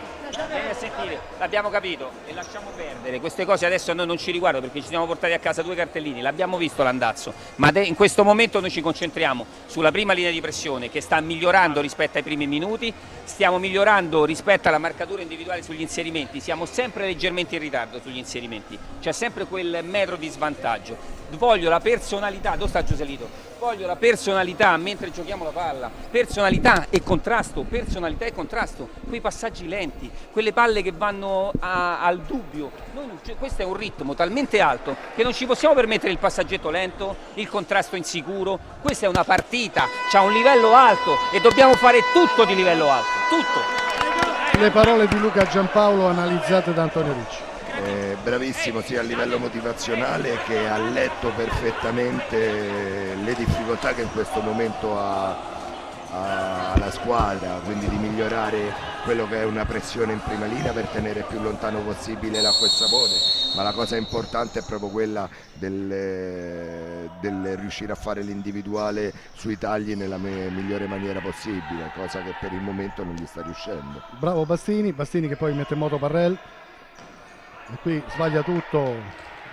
vieni a sentire, l'abbiamo capito e lasciamo perdere. Queste cose adesso a noi non ci riguardano perché ci siamo portati a casa 2 cartellini, l'abbiamo visto l'andazzo, ma in questo momento noi ci concentriamo sulla prima linea di pressione che sta migliorando rispetto ai primi minuti, stiamo migliorando rispetto alla marcatura individuale sugli inserimenti, siamo sempre leggermente in ritardo sugli inserimenti, c'è sempre quel metro di svantaggio. Voglio la personalità, dove sta Gioselito? Voglio la personalità mentre giochiamo la palla, personalità e contrasto, quei passaggi lenti, quelle palle che vanno al dubbio. Questo è un ritmo talmente alto che non ci possiamo permettere il passaggetto lento, il contrasto insicuro. Questa è una partita, c'ha un livello alto e dobbiamo fare tutto di livello alto, tutto. Le parole di Luca Giampaolo analizzate da Antonio Ricci. Bravissimo sia a livello motivazionale che ha letto perfettamente le difficoltà che in questo momento ha la squadra, quindi di migliorare quello che è una pressione in prima linea per tenere più lontano possibile l'acqua e il sapone, ma la cosa importante è proprio quella del riuscire a fare l'individuale sui tagli nella migliore maniera possibile, cosa che per il momento non gli sta riuscendo. Bravo Bastini che poi mette in moto Parrell. E qui sbaglia tutto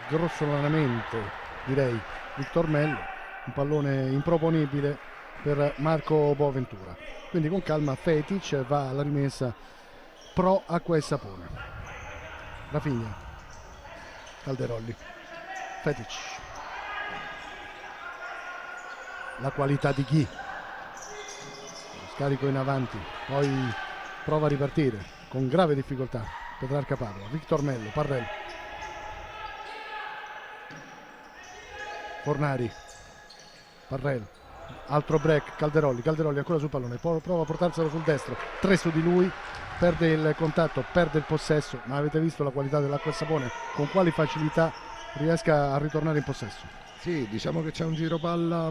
grossolanamente, direi, Victor Mello, un pallone improponibile per Marco Boaventura. Quindi con calma Fetic va alla rimessa pro acqua e sapone. Rafinha, Calderolli, Fetic. La qualità di Ghi. Scarico in avanti, poi prova a ripartire con grave difficoltà. Petrarca Padova, Victor Mello, Parrell, Fornari, Parrell, altro break, Calderolli ancora sul pallone, prova a portarselo sul destro, 3 su di lui, perde il contatto, perde il possesso, ma avete visto la qualità dell'acqua e sapone, con quali facilità riesca a ritornare in possesso. Sì, diciamo che c'è un giro palla,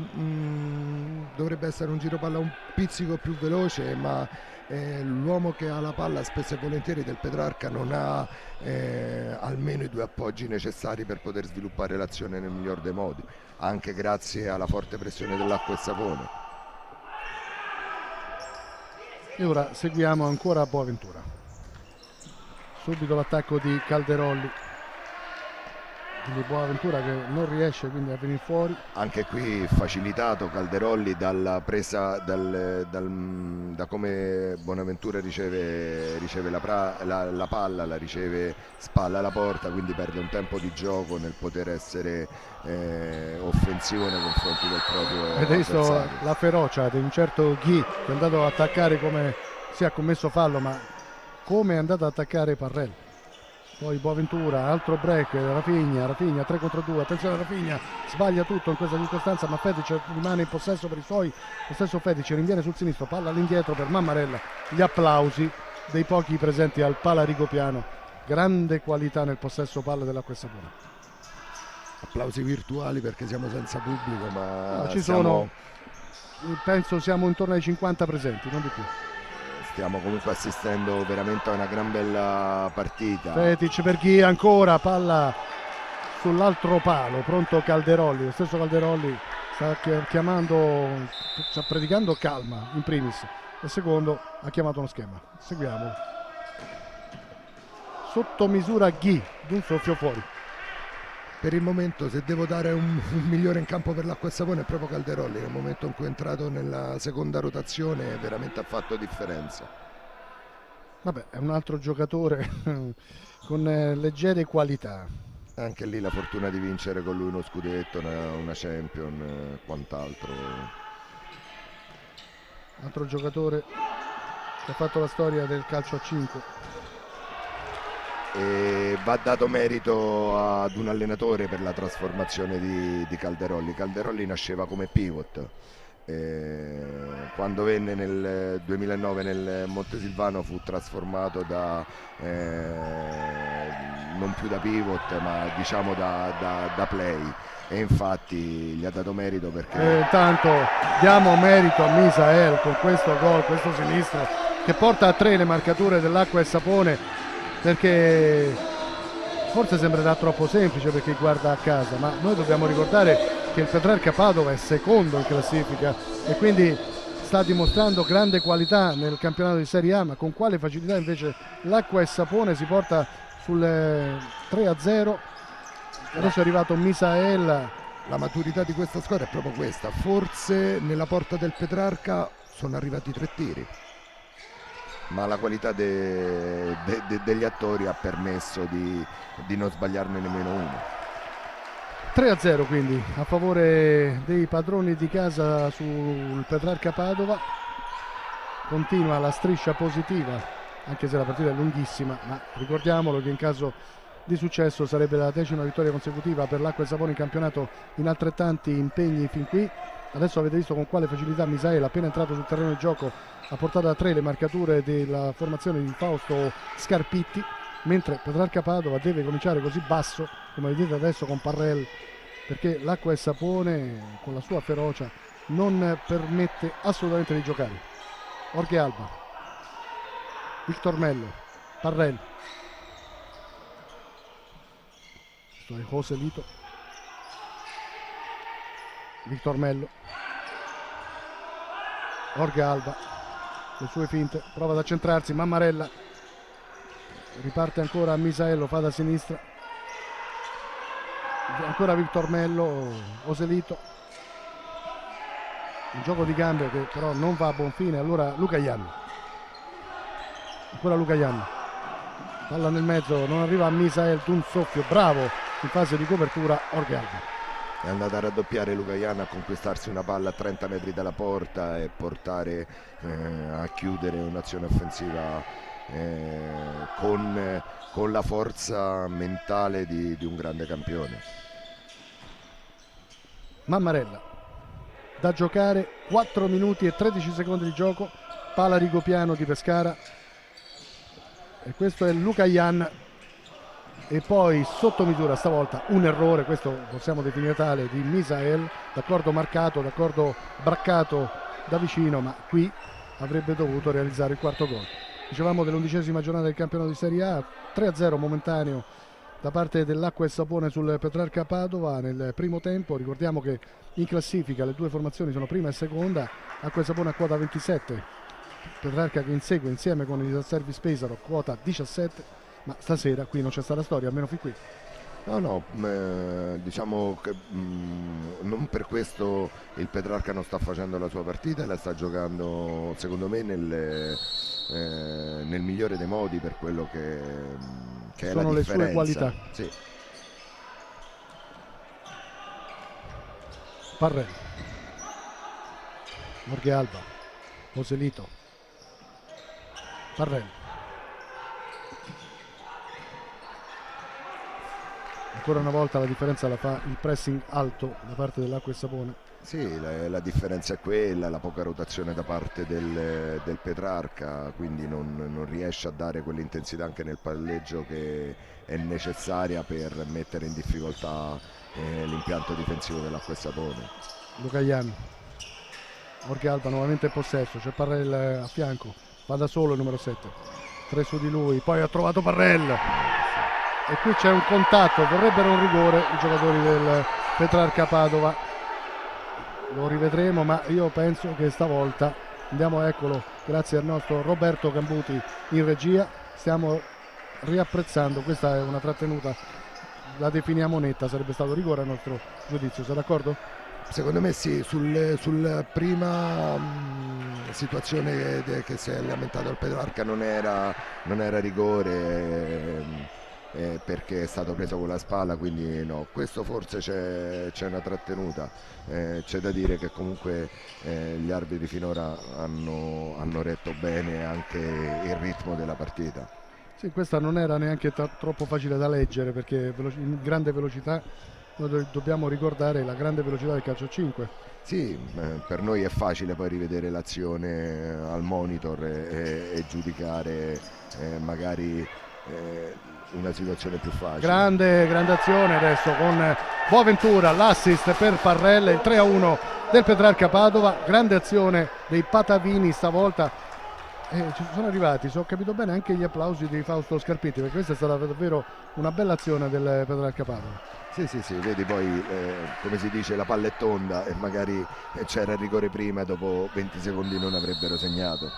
dovrebbe essere un giro palla un pizzico più veloce, ma l'uomo che ha la palla spesso e volentieri del Petrarca non ha almeno i 2 appoggi necessari per poter sviluppare l'azione nel miglior dei modi, anche grazie alla forte pressione dell'acqua e sapone. E ora seguiamo ancora Boaventura. Subito l'attacco di Calderolli. quindi Boaventura che non riesce quindi a venire fuori. Anche qui facilitato Calderolli dalla presa da come Bonaventura riceve la palla, la riceve spalla alla porta, quindi perde un tempo di gioco nel poter essere offensivo nei confronti del proprio Avete visto avversario. la ferocia di un certo Ghi che è andato ad attaccare, come si è commesso fallo, ma come è andato ad attaccare Parrell. Poi Boaventura, altro break, Rafinha 3 contro 2, attenzione Rafinha, sbaglia tutto in questa circostanza, ma Fedic rimane in possesso per i suoi, lo stesso Fedic rinviene sul sinistro, palla all'indietro per Mammarella, gli applausi dei pochi presenti al Pala Rigopiano, grande qualità nel possesso palla dell'Acqua e Sapone. Applausi virtuali perché siamo senza pubblico, ma No, ci sono, penso siamo intorno ai 50 presenti, non di più. stiamo comunque assistendo veramente a una gran bella partita. Fetic per Ghi, ancora palla sull'altro palo, pronto Calderolli, lo stesso Calderolli sta sta predicando calma in primis, e secondo ha chiamato uno schema, seguiamolo. Sotto misura Ghi, d'un soffio fuori. Per il momento, se devo dare un migliore in campo per l'Acqua e Sapone, è proprio Calderolli. Nel momento in cui è entrato nella seconda rotazione veramente ha fatto differenza. Vabbè, è un altro giocatore con leggere qualità. Anche lì la fortuna di vincere con lui uno scudetto, una Champion, quant'altro. Altro giocatore che ha fatto la storia del calcio a 5. E va dato merito ad un allenatore per la trasformazione di Calderolli. Calderolli nasceva come pivot. Quando venne nel 2009 nel Montesilvano fu trasformato da non più da pivot, ma diciamo da play, e infatti gli ha dato merito perché Intanto diamo merito a Misael con questo gol, questo sinistro che porta a 3 le marcature dell'Acqua e Sapone, perché forse sembrerà troppo semplice per chi guarda a casa, ma noi dobbiamo ricordare che il Petrarca Padova è secondo in classifica e quindi sta dimostrando grande qualità nel campionato di Serie A, ma con quale facilità invece l'Acqua e Sapone si porta sul 3-0. Adesso è arrivato Misael. la maturità di questa squadra è proprio questa. Forse nella porta del Petrarca sono arrivati 3 tiri, ma la qualità degli attori ha permesso di non sbagliarne nemmeno uno. 3-0 quindi a favore dei padroni di casa sul Petrarca Padova. Continua la striscia positiva, anche se la partita è lunghissima, ma ricordiamolo che in caso di successo sarebbe la 10ª vittoria consecutiva per l'Acqua e Sapone in campionato in altrettanti impegni fin qui. Adesso avete visto con quale facilità Misael, appena entrato sul terreno di gioco, ha portato a 3 le marcature della formazione di Fausto Scarpitti, mentre Petrarca Padova deve cominciare così basso, come vedete adesso con Parrell, perché l'Acqua e Sapone con la sua ferocia non permette assolutamente di giocare. Jorge Alba, Victor Mello, Parrell, Joselito, Victor Mello, Jorge Alba, le sue finte, prova ad accentrarsi, Mammarella, riparte ancora Misael, lo fa da sinistra, ancora Victor Mello, Joselito, un gioco di gambe che però non va a buon fine. Allora Luca Ianni, ancora Luca Ianni, palla nel mezzo, non arriva a Misael, d'un soffio, bravo in fase di copertura Jorge Alba. È andata a raddoppiare Luca Ianni, a conquistarsi una palla a 30 metri dalla porta e portare a chiudere un'azione offensiva con la forza mentale di un grande campione. Mammarella da giocare, 4 minuti e 13 secondi di gioco, Pala Rigopiano di Pescara, e questo è Luca Ian. E poi sotto misura stavolta un errore, questo possiamo definire tale, di Misael, d'accordo marcato, d'accordo braccato da vicino, ma qui avrebbe dovuto realizzare il 4º gol. Dicevamo dell'11ª giornata del campionato di Serie A, 3-0 momentaneo da parte dell'Acqua e Sapone sul Petrarca Padova nel primo tempo. Ricordiamo che in classifica le 2 formazioni sono prima e seconda, Acqua e Sapone a quota 27, Petrarca che insegue insieme con il Service Pesaro quota 17, ma stasera qui non c'è stata storia, almeno fin qui. No, diciamo che non per questo il Petrarca non sta facendo la sua partita e la sta giocando secondo me nel migliore dei modi per quello che è la sono le differenza. sue qualità. Sì. Parrell, Jorge Alba, Joselito, Parrell. Ancora una volta la differenza la fa il pressing alto da parte dell'Acqua e Sapone. Sì, la differenza è quella, la poca rotazione da parte del Petrarca, quindi non riesce a dare quell'intensità anche nel palleggio che è necessaria per mettere in difficoltà l'impianto difensivo dell'Acqua e Sapone. Luca Ian, Jorge Alba nuovamente in possesso, c'è Parrell a fianco, va da solo il numero 7, 3 su di lui, poi ha trovato Parrell e qui c'è un contatto, vorrebbero un rigore i giocatori del Petrarca Padova, lo rivedremo, ma io penso che stavolta andiamo, eccolo, grazie al nostro Roberto Cambuti in regia, stiamo riapprezzando, questa è una trattenuta, la definiamo netta, sarebbe stato rigore a nostro giudizio, sei d'accordo? Secondo me sì, sul prima situazione che si è lamentato il Petrarca non era rigore perché è stato preso con la spalla, quindi no, questo forse c'è una trattenuta, c'è da dire che comunque gli arbitri finora hanno retto bene anche il ritmo della partita. Sì, questa non era neanche troppo facile da leggere perché in grande velocità noi dobbiamo ricordare la grande velocità del calcio 5. Sì, per noi è facile poi rivedere l'azione al monitor e giudicare magari una situazione più facile. Grande azione adesso con Boaventura, l'assist per Parrell, il 3-1 del Petrarca Padova, grande azione dei patavini stavolta. Ci sono arrivati, se ho capito bene, anche gli applausi di Fausto Scarpetti, perché questa è stata davvero una bella azione del Petrarca Padova. Sì, vedi poi come si dice, la palla è tonda e magari c'era il rigore prima e dopo 20 secondi non avrebbero segnato.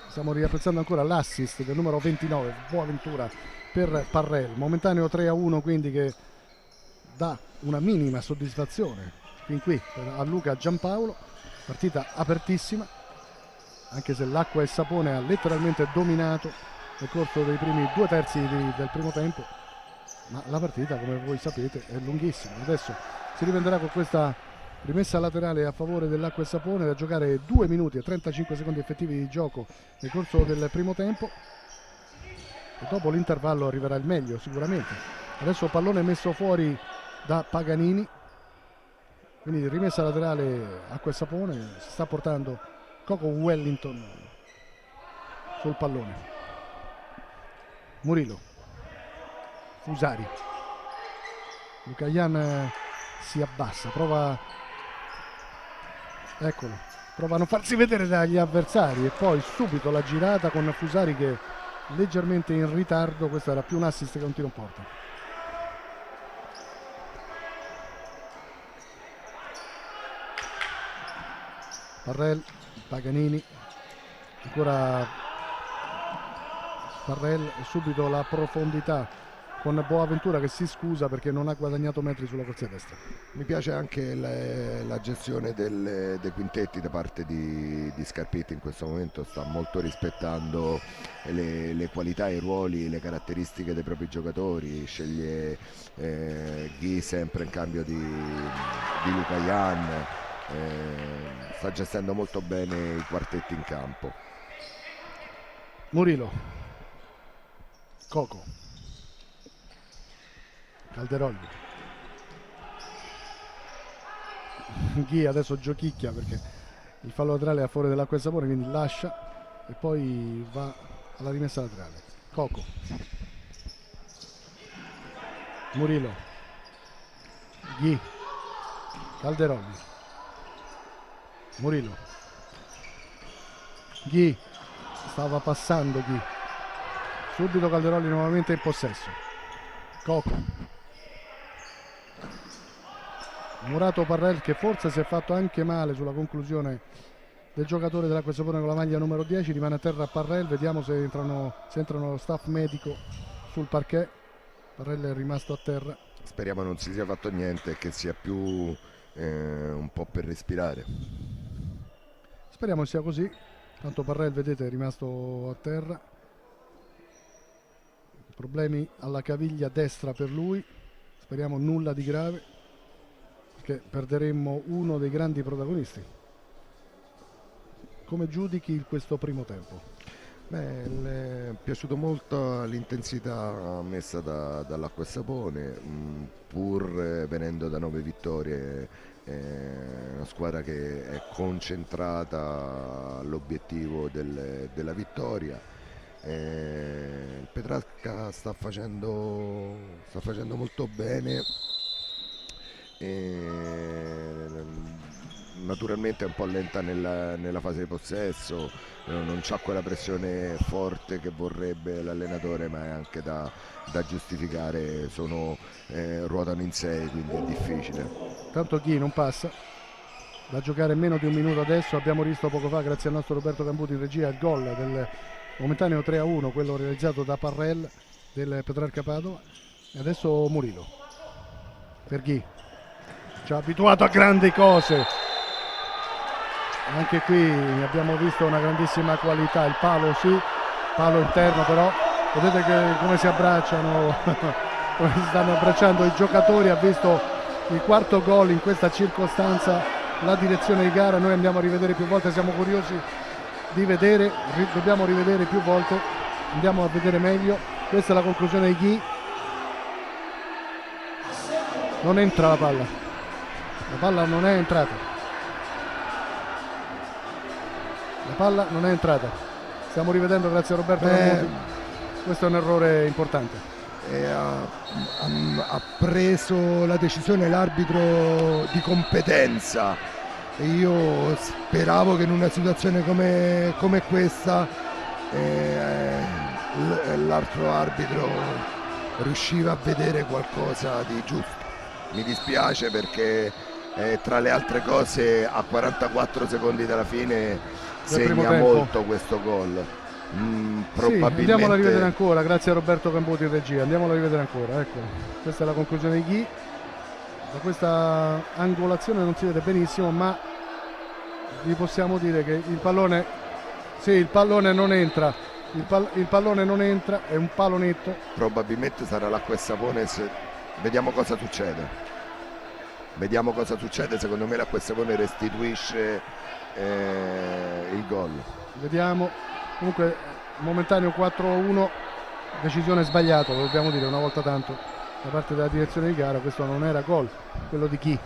Stiamo riapprezzando ancora l'assist del numero 29, Boaventura per Parrell, momentaneo 3-1 quindi che dà una minima soddisfazione fin qui a Luca Giampaolo, partita apertissima, anche se l'Acqua e Sapone ha letteralmente dominato nel corso dei primi 2/3 del primo tempo, ma la partita, come voi sapete, è lunghissima. Adesso si riprenderà con questa rimessa laterale a favore dell'Acqua e Sapone da giocare 2 minuti e 35 secondi effettivi di gioco nel corso del primo tempo e dopo l'intervallo arriverà il meglio sicuramente. Adesso pallone messo fuori da Paganini, quindi rimessa laterale Acqua e Sapone, si sta portando Coco Wellington sul pallone. Murillo, Fusari, Luca Ian si abbassa, prova, eccolo, prova a non farsi vedere dagli avversari e poi subito la girata con Fusari che è leggermente in ritardo, questo era più un assist che un tiro in porta. Parrell, Paganini, ancora Parrell e subito la profondità con Boaventura che si scusa perché non ha guadagnato metri sulla corsia destra. Mi piace anche la gestione dei quintetti da parte di Scarpetti in questo momento, sta molto rispettando le qualità, i ruoli, le caratteristiche dei propri giocatori, sceglie Ghi sempre in cambio di Luca Ian, sta gestendo molto bene i quartetti in campo. Murillo, Coco, Calderolli, Ghi adesso giochicchia perché il fallo laterale è a favore dell'Acqua e Sapone, quindi lascia e poi va alla rimessa laterale. Coco, Murillo, Ghi, Calderolli, Murillo, Ghi, stava passando Ghi, subito Calderolli nuovamente in possesso. Coco, Murato Parrell che forse si è fatto anche male sulla conclusione del giocatore dell'Acqua e Sapone con la maglia numero 10, rimane a terra Parrell, vediamo se entrano lo staff medico sul parquet. Parrell è rimasto a terra. speriamo non si sia fatto niente e che sia più un po' per respirare. Speriamo sia così. Tanto Parrell, vedete, è rimasto a terra. Problemi alla caviglia destra per lui. Speriamo nulla di grave, perché perderemmo uno dei grandi protagonisti. Come giudichi questo primo tempo? Beh, mi è piaciuto molto l'intensità messa dall'Acqua e Sapone, pur venendo da 9 vittorie, una squadra che è concentrata all'obiettivo della vittoria. Il Petrarca sta facendo molto bene. Naturalmente è un po' lenta nella fase di possesso, non c'ha quella pressione forte che vorrebbe l'allenatore, ma è anche da giustificare, ruotano in 6, quindi è difficile. Tanto Ghi non passa, da giocare meno di un minuto adesso. Abbiamo visto poco fa, grazie al nostro Roberto Cambuti in regia, il gol del momentaneo 3-1, quello realizzato da Parrell del Petrarca Padova. E adesso Murillo per Ghi, ci ha abituato a grandi cose. Anche qui abbiamo visto una grandissima qualità, il palo sì, palo interno, però vedete come si abbracciano, come si stanno abbracciando i giocatori. Ha visto il quarto gol in questa circostanza la direzione di gara. Noi andiamo a rivedere più volte, siamo curiosi di vedere, dobbiamo rivedere più volte, andiamo a vedere meglio. Questa è la conclusione di Ghi. Non entra la palla non è entrata. La palla non è entrata. Stiamo rivedendo, grazie a Roberto Cambuti. Questo è un errore importante. Ha preso la decisione l'arbitro di competenza. Io speravo che in una situazione come questa l'altro arbitro riusciva a vedere qualcosa di giusto. Mi dispiace perché tra le altre cose a 44 secondi dalla fine segna molto questo gol. Probabilmente... Sì, andiamola a rivedere ancora, grazie a Roberto Cambuti in regia. Andiamola a rivedere ancora, ecco. Questa è la conclusione di Ghi. Da questa angolazione non si vede benissimo, ma vi possiamo dire che il pallone, sì, il pallone non entra. Il pallone non entra, è un palo netto. Probabilmente sarà l'Acqua e Sapone. Vediamo cosa succede. Vediamo cosa succede. Secondo me l'Acqua e Sapone restituisce il gol. Vediamo. Comunque momentaneo 4-1, decisione sbagliata, lo dobbiamo dire una volta tanto da parte della direzione di gara. Questo non era gol, quello di chi?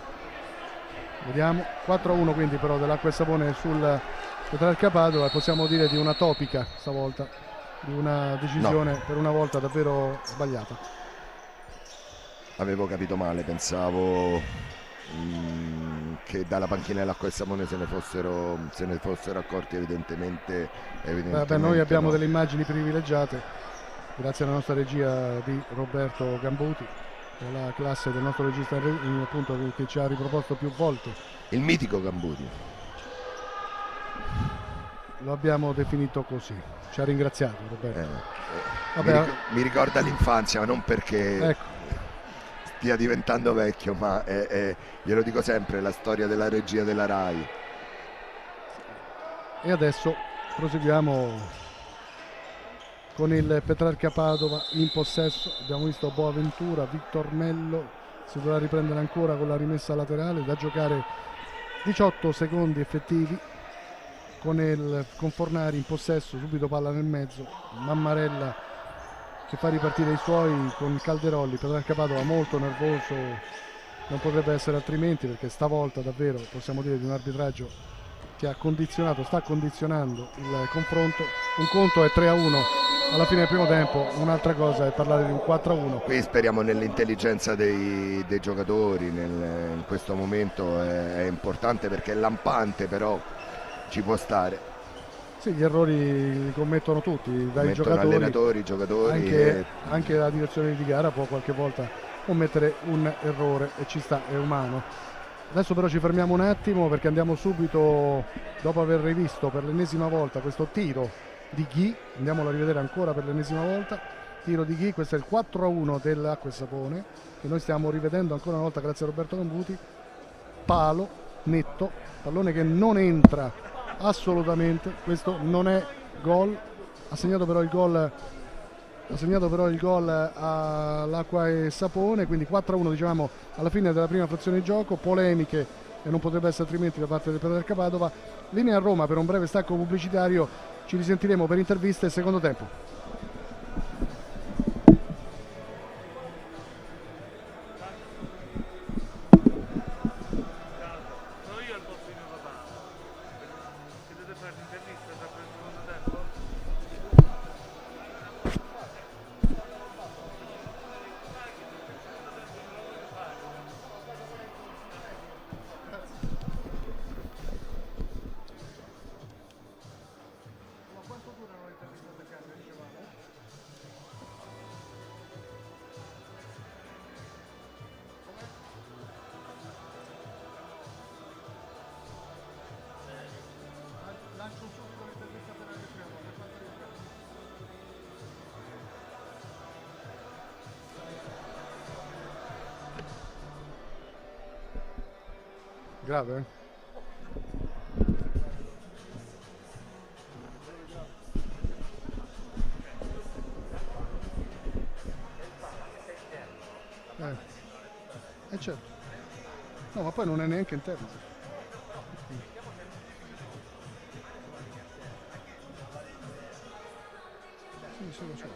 Vediamo. 4-1 quindi però dell'Acqua e Sapone sul Petrarca Padova. Possiamo dire di una topica stavolta, di una decisione per una volta davvero sbagliata. Avevo capito male, pensavo che dalla panchina dell'Acqua e Sapone se ne fossero accorti evidentemente Beh, noi abbiamo delle immagini privilegiate grazie alla nostra regia di Roberto Cambuti, la classe del nostro regista appunto, che ci ha riproposto più volte. Il mitico Cambuti. Lo abbiamo definito così, ci ha ringraziato Roberto. Mi ricorda l'infanzia, ma non perché... Ecco. Stia diventando vecchio, ma glielo dico sempre, la storia della regia della Rai. E adesso proseguiamo con il Petrarca Padova in possesso. Abbiamo visto Boaventura, Victor Mello, si dovrà riprendere ancora con la rimessa laterale, da giocare 18 secondi effettivi con Fornari in possesso, subito palla nel mezzo, Mammarella che fa ripartire i suoi con Calderolli. Petrarca Padova molto nervoso, non potrebbe essere altrimenti, perché stavolta davvero possiamo dire di un arbitraggio che ha condizionato, sta condizionando il confronto. Un conto è 3-1 alla fine del primo tempo, un'altra cosa è parlare di un 4-1. Qui speriamo nell'intelligenza dei giocatori, in questo momento è importante perché è lampante, però ci può stare. Sì, gli errori li commettono tutti, dai allenatori, giocatori, anche la direzione di gara può qualche volta commettere un errore e ci sta, è umano. Adesso però ci fermiamo un attimo perché andiamo subito, dopo aver rivisto per l'ennesima volta questo tiro di Ghi, andiamolo a rivedere ancora per l'ennesima volta. tiro di Ghi, questo è il 4-1 dell'Acqua e Sapone che noi stiamo rivedendo ancora una volta grazie a Roberto Cambuti. Palo netto, pallone che non entra assolutamente, questo non è gol, ha segnato però il gol all'Acqua e Sapone, quindi 4-1 diciamo alla fine della prima frazione di gioco, polemiche e non potrebbe essere altrimenti da parte del Petrarca Padova. Linea a Roma per un breve stacco pubblicitario, ci risentiremo per interviste e secondo tempo. Grave, eh? Certo. No, ma poi non è neanche interno. Sì, lo so.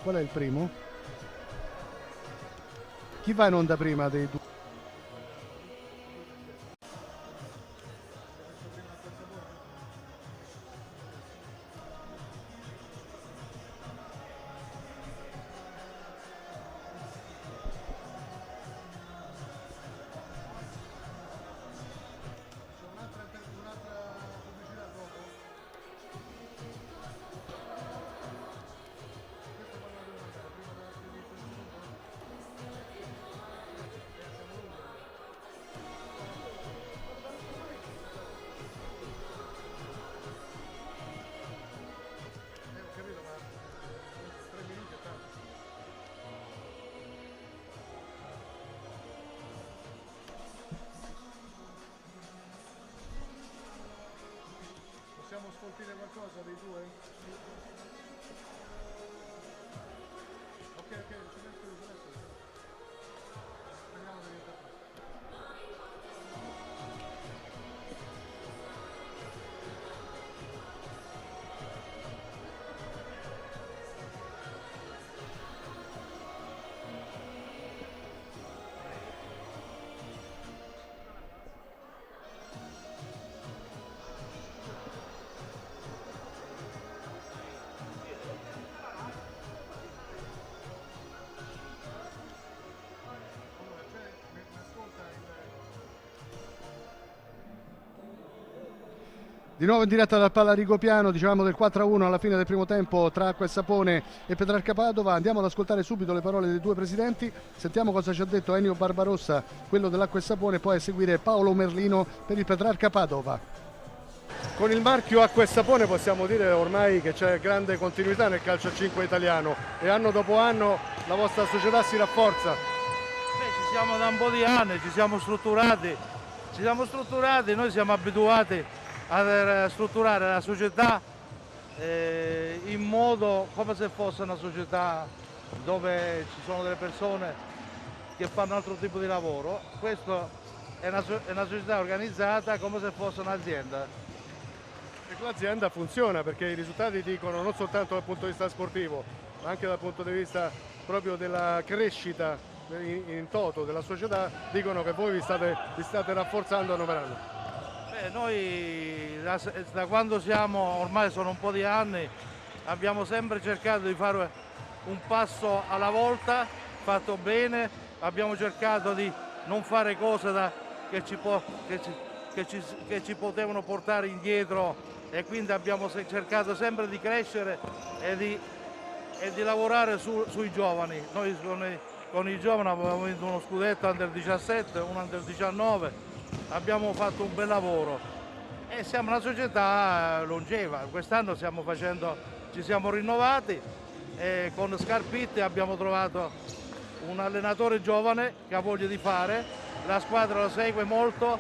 Qual è il primo? Chi va in onda prima dei due? Possiamo scolpire qualcosa dei due? Ok, ci metto io, speriamo che rientra. Di nuovo in diretta dal Palla Rigopiano, dicevamo del 4-1 alla fine del primo tempo tra Acqua e Sapone e Petrarca Padova. Andiamo ad ascoltare subito le parole dei due presidenti, sentiamo cosa ci ha detto Ennio Barbarossa, quello dell'Acqua e Sapone, poi a seguire Paolo Merlino per il Petrarca Padova. Con il marchio Acqua e Sapone possiamo dire ormai che c'è grande continuità nel calcio a 5 italiano e anno dopo anno la vostra società si rafforza. Ci siamo da un po' di anni, ci siamo strutturati, noi siamo abituati a strutturare la società in modo come se fosse una società dove ci sono delle persone che fanno altro tipo di lavoro. Questa è una società organizzata come se fosse un'azienda. E l'azienda funziona perché i risultati dicono non soltanto dal punto di vista sportivo, ma anche dal punto di vista proprio della crescita in toto della società, dicono che voi vi state rafforzando anno per anno. Noi da quando siamo, ormai sono un po' di anni, abbiamo sempre cercato di fare un passo alla volta, fatto bene, abbiamo cercato di non fare cose che ci potevano portare indietro e quindi abbiamo cercato sempre di crescere e di è di lavorare sui giovani. Noi con i giovani abbiamo vinto uno scudetto under 17, uno under 19, abbiamo fatto un bel lavoro e siamo una società longeva. Quest'anno ci siamo rinnovati e con Scarpitti abbiamo trovato un allenatore giovane che ha voglia di fare, la squadra lo segue molto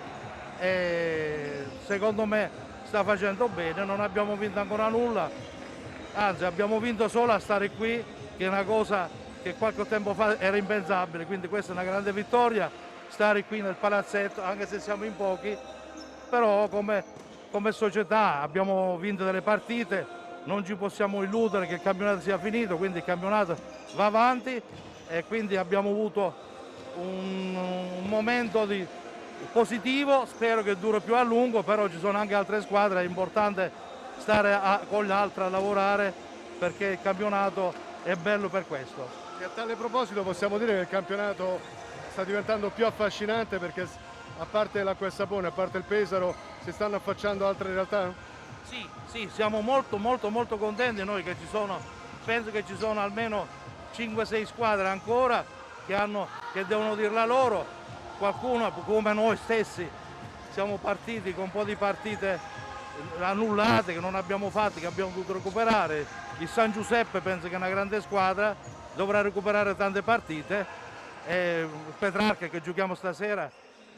e secondo me sta facendo bene. Non abbiamo vinto ancora nulla, anzi abbiamo vinto solo a stare qui, che è una cosa che qualche tempo fa era impensabile, quindi questa è una grande vittoria, stare qui nel palazzetto anche se siamo in pochi, però come società abbiamo vinto delle partite, non ci possiamo illudere che il campionato sia finito, quindi il campionato va avanti e quindi abbiamo avuto un momento positivo, spero che duri più a lungo, però ci sono anche altre squadre, è importante stare con le altre a lavorare perché il campionato è bello per questo. E a tale proposito possiamo dire che il campionato sta diventando più affascinante perché a parte l'Acqua e Sapone, a parte il Pesaro, si stanno affacciando altre realtà? Sì, siamo molto contenti noi che penso che ci sono almeno 5-6 squadre ancora che devono dirla loro, qualcuno come noi stessi siamo partiti con un po' di partite annullate che non abbiamo fatto, che abbiamo dovuto recuperare. Il San Giuseppe penso che è una grande squadra, dovrà recuperare tante partite e Petrarca che giochiamo stasera,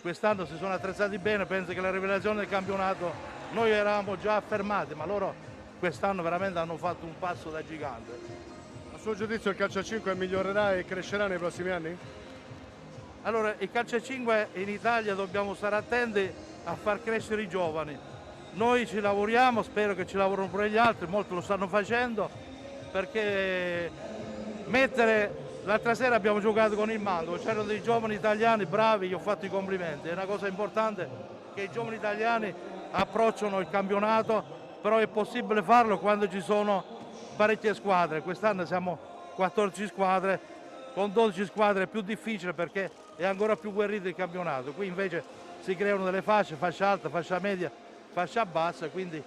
quest'anno si sono attrezzati bene, penso che la rivelazione del campionato, noi eravamo già affermati ma loro quest'anno veramente hanno fatto un passo da gigante. A suo giudizio il calcio a 5 migliorerà e crescerà nei prossimi anni? Allora, il calcio a 5 in Italia dobbiamo stare attenti a far crescere i giovani. Noi ci lavoriamo, spero che ci lavorino pure gli altri, molti lo stanno facendo, perché l'altra sera abbiamo giocato con il Mantova, c'erano dei giovani italiani bravi, gli ho fatto i complimenti. È una cosa importante che i giovani italiani approcciano il campionato, però è possibile farlo quando ci sono parecchie squadre. Quest'anno siamo 14 squadre, con 12 squadre è più difficile perché è ancora più guerrito il campionato. Qui invece si creano delle fasce, fascia alta, fascia media, fascia bassa, quindi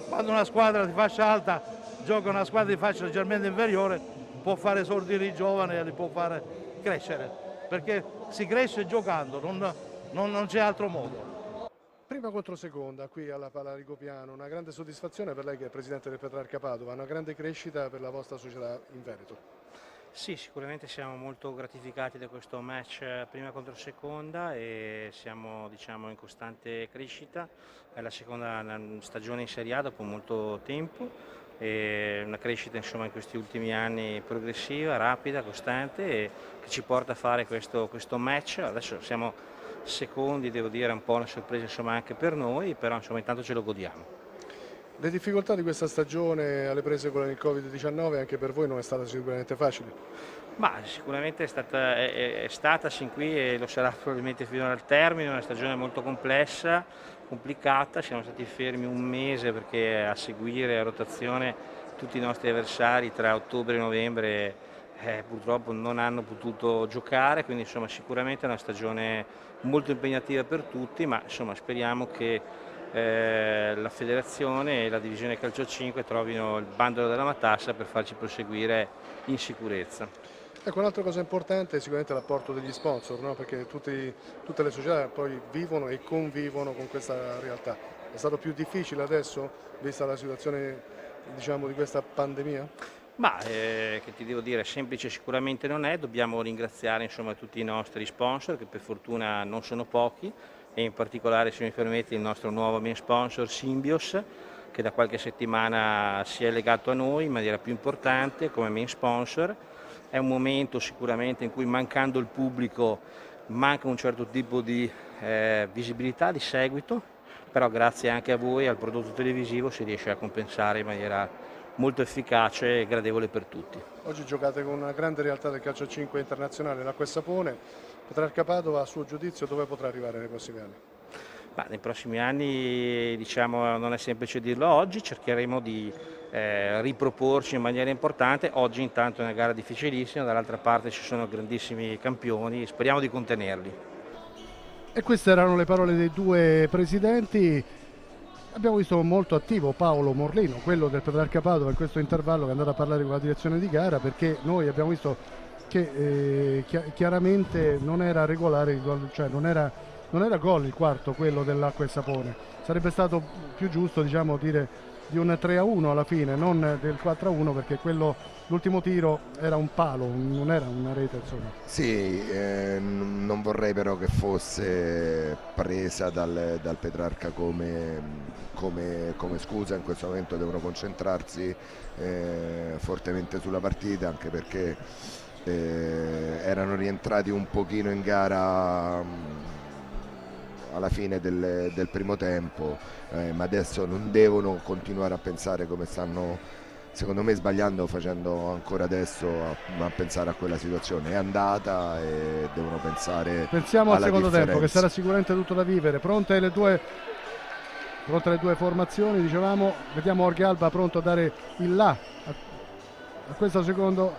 quando una squadra di fascia alta gioca una squadra di fascia leggermente inferiore può fare esordire i giovani e li può fare crescere, perché si cresce giocando, non c'è altro modo. Prima contro seconda qui alla Pala Rigopiano, una grande soddisfazione per lei che è presidente del Petrarca Padova, una grande crescita per la vostra società in Veneto. Sì, sicuramente siamo molto gratificati da questo match prima contro seconda e siamo in costante crescita. È la seconda stagione in Serie A dopo molto tempo e una crescita in questi ultimi anni progressiva, rapida, costante e che ci porta a fare questo match. Adesso siamo secondi, devo dire, è un po' una sorpresa anche per noi, però intanto ce lo godiamo. Le difficoltà di questa stagione alle prese con il Covid-19 anche per voi non è stata sicuramente facile? Ma sicuramente è stata sin qui e lo sarà probabilmente fino al termine, una stagione molto complessa, complicata, siamo stati fermi un mese perché a seguire a rotazione tutti i nostri avversari tra ottobre e novembre purtroppo non hanno potuto giocare, quindi sicuramente è una stagione molto impegnativa per tutti, ma speriamo che la federazione e la divisione calcio 5 trovino il bandolo della matassa per farci proseguire in sicurezza. Ecco, un'altra cosa importante è sicuramente l'apporto degli sponsor, no? Perché tutte le società poi vivono e convivono con questa realtà. È stato più difficile adesso, vista la situazione di questa pandemia? Ma che ti devo dire, semplice sicuramente non è, dobbiamo ringraziare tutti i nostri sponsor che per fortuna non sono pochi, e in particolare, se mi permette, il nostro nuovo main sponsor Symbios, che da qualche settimana si è legato a noi in maniera più importante come main sponsor. È un momento sicuramente in cui, mancando il pubblico, manca un certo tipo di visibilità, di seguito, però grazie anche a voi, al prodotto televisivo, si riesce a compensare in maniera molto efficace e gradevole per tutti. Oggi giocate con una grande realtà del calcio 5 internazionale, l'Acqua e Sapone. Petrarca Padova, a suo giudizio, dove potrà arrivare nei prossimi anni? Nei prossimi anni non è semplice dirlo oggi, cercheremo di riproporci in maniera importante. Oggi intanto è una gara difficilissima, dall'altra parte ci sono grandissimi campioni, speriamo di contenerli. E queste erano le parole dei due presidenti. Abbiamo visto molto attivo Paolo Morlino, quello del Petrarca Padova, in questo intervallo, che è andato a parlare con la direzione di gara, perché noi abbiamo visto che chiaramente non era regolare il gol, cioè non era gol il quarto, quello dell'Acqua e Sapone. Sarebbe stato più giusto, diciamo, dire di un 3-1 alla fine, non del 4-1, perché l'ultimo tiro era un palo, non era una rete, insomma. Sì, non vorrei però che fosse presa dal Petrarca come scusa. In questo momento devono concentrarsi fortemente sulla partita, anche perché erano rientrati un pochino in gara alla fine del primo tempo, ma adesso non devono continuare a pensare come stanno, secondo me sbagliando, facendo ancora adesso, a pensare a quella situazione. È andata e devono pensare Pensiamo al alla secondo tempo, che differenza. sarà sicuramente tutto da vivere. Pronte le due formazioni, dicevamo. Vediamo Jorge Alba pronto a dare il là a questo secondo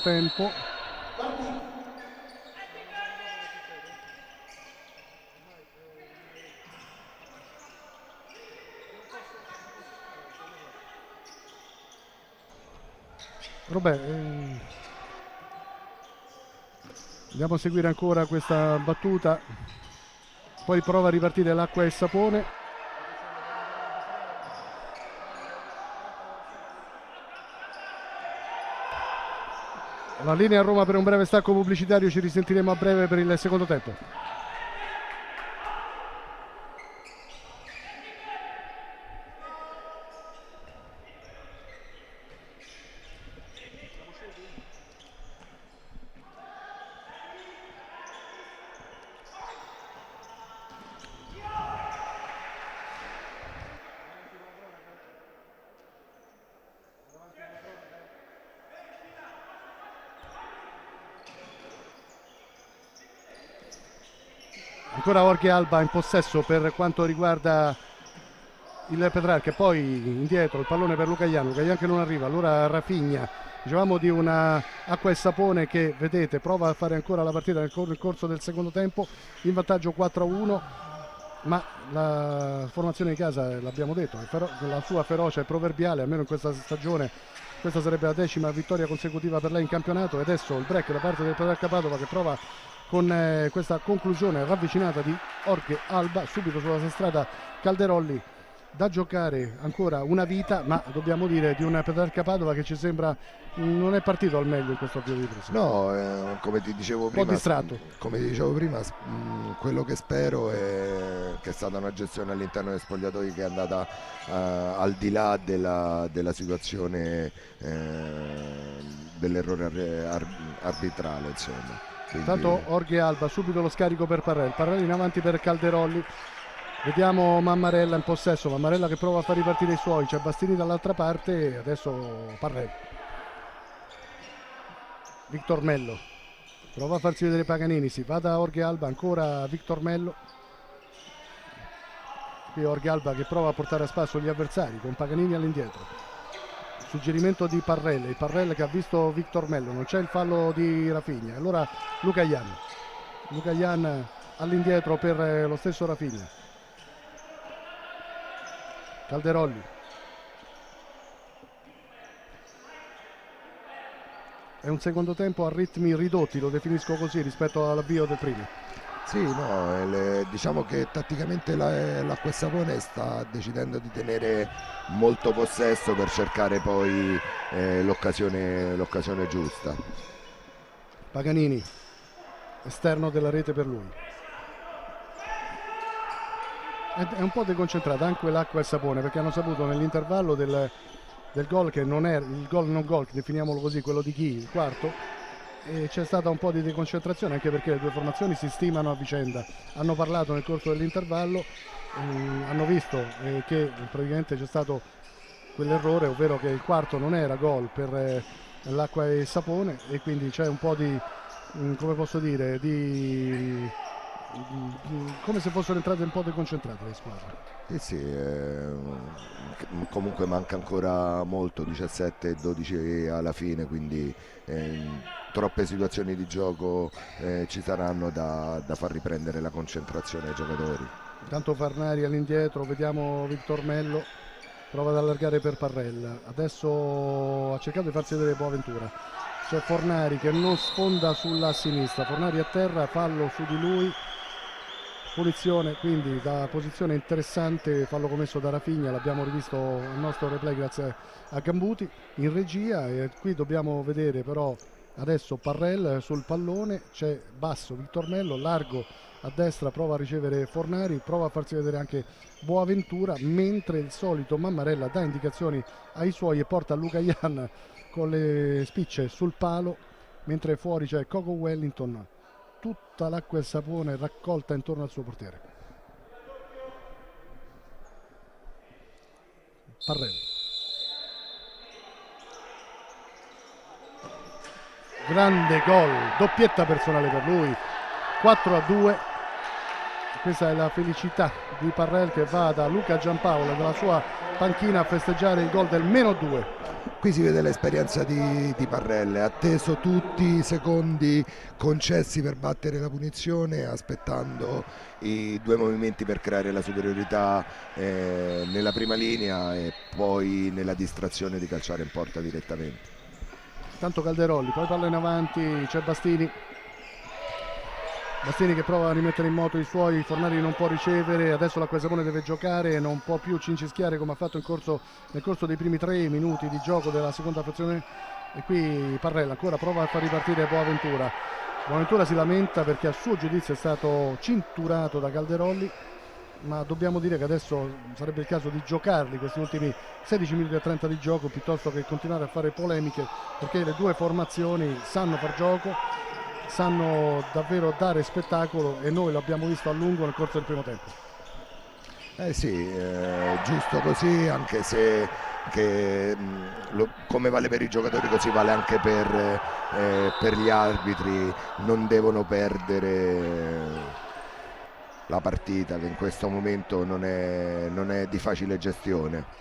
tempo. Robè, andiamo a seguire ancora questa battuta, poi prova a ripartire l'Acqua e Sapone. La linea a Roma per un breve stacco pubblicitario, ci risentiremo a breve per il secondo tempo. Ancora Jorge Alba in possesso per quanto riguarda il Petrarca, poi indietro il pallone per Lucaian che non arriva, allora Rafinha. Dicevamo di una Acqua e Sapone che, vedete, prova a fare ancora la partita nel corso del secondo tempo, in vantaggio 4-1, ma la formazione di casa, l'abbiamo detto, la sua ferocia è proverbiale, almeno in questa stagione. Questa sarebbe la 10ª vittoria consecutiva per lei in campionato, e adesso il break da parte del Petrarca Padova, che prova con questa conclusione ravvicinata di Jorge Alba, subito sulla strada Calderolli, da giocare ancora una vita, ma dobbiamo dire di una Petrarca Padova che ci sembra non è partito al meglio in questo avvio di presa. No, come ti dicevo prima, distratto. Quello che spero è che è stata una gestione all'interno dei spogliatoi che è andata al di là della situazione dell'errore arbitrale, insomma. Quindi... Intanto Jorge Alba, subito lo scarico per Parrelli in avanti per Calderolli. Vediamo Mammarella in possesso, Mammarella che prova a far ripartire i suoi, c'è Bastini dall'altra parte, adesso Parrelli. Victor Mello prova a farsi vedere Paganini, si va da Jorge Alba, ancora Victor Mello. Qui Jorge Alba che prova a portare a spasso gli avversari con Paganini all'indietro. Suggerimento di Parrelli, il Parrelli che ha visto Victor Mello, non c'è il fallo di Rafinha, allora Lucaian all'indietro per lo stesso Rafinha. Calderolli, è un secondo tempo a ritmi ridotti, lo definisco così, rispetto all'avvio del primo. Sì, no, diciamo che tatticamente l'Acqua e Sapone sta decidendo di tenere molto possesso per cercare poi l'occasione giusta. Paganini, esterno della rete per lui. È un po' deconcentrata anche l'Acqua e Sapone, perché hanno saputo nell'intervallo del gol, che non è il gol non gol, definiamolo così, quello di chi, il quarto, e c'è stata un po' di deconcentrazione, anche perché le due formazioni si stimano a vicenda, hanno parlato nel corso dell'intervallo, hanno visto che praticamente c'è stato quell'errore, ovvero che il quarto non era gol per l'Acqua e Sapone, e quindi c'è un po' di, come posso dire, come se fossero entrate un po' deconcentrate le squadre. Sì, comunque manca ancora molto, 17-12 alla fine, quindi troppe situazioni di gioco ci saranno da far riprendere la concentrazione ai giocatori. Intanto Fornari all'indietro, vediamo Victor Mello, prova ad allargare per Parrella, adesso ha cercato di farsi vedere Boaventura, c'è Fornari che non sfonda sulla sinistra, Fornari a terra, fallo su di lui, punizione quindi da posizione interessante, fallo commesso da Rafinha, l'abbiamo rivisto nel nostro replay grazie a Gambuti in regia, e qui dobbiamo vedere però adesso Parrella sul pallone, c'è basso Victor Mello, largo a destra, prova a ricevere Fornari, prova a farsi vedere anche Boaventura, mentre il solito Mammarella dà indicazioni ai suoi e porta Luca Ian con le spicce sul palo, mentre fuori c'è Coco Wellington, tutta l'acqua e il sapone raccolta intorno al suo portiere. Parrella, grande gol, doppietta personale per lui, 4-2. Questa è la felicità di Parrella che va da Luca Giampaolo, dalla sua panchina, a festeggiare il gol del -2. Qui si vede l'esperienza di Parrella, ha atteso tutti i secondi concessi per battere la punizione, aspettando i 2 movimenti per creare la superiorità nella prima linea e poi nella distrazione di calciare in porta direttamente. Tanto Calderolli, poi palla in avanti, c'è Bastini che prova a rimettere in moto i suoi, Fornari non può ricevere, adesso l'Acquasapone deve giocare, non può più cincischiare come ha fatto nel corso dei primi 3 minuti di gioco della seconda frazione, e qui Parrella ancora prova a far ripartire Boaventura. Boaventura si lamenta perché a suo giudizio è stato cinturato da Calderolli, ma dobbiamo dire che adesso sarebbe il caso di giocarli questi ultimi 16 minuti e 30 di gioco piuttosto che continuare a fare polemiche, perché le due formazioni sanno far gioco, sanno davvero dare spettacolo, e noi l'abbiamo visto a lungo nel corso del primo tempo. Sì, giusto così, anche se come vale per i giocatori così vale anche per gli arbitri, non devono perdere la partita, che in questo momento non è di facile gestione.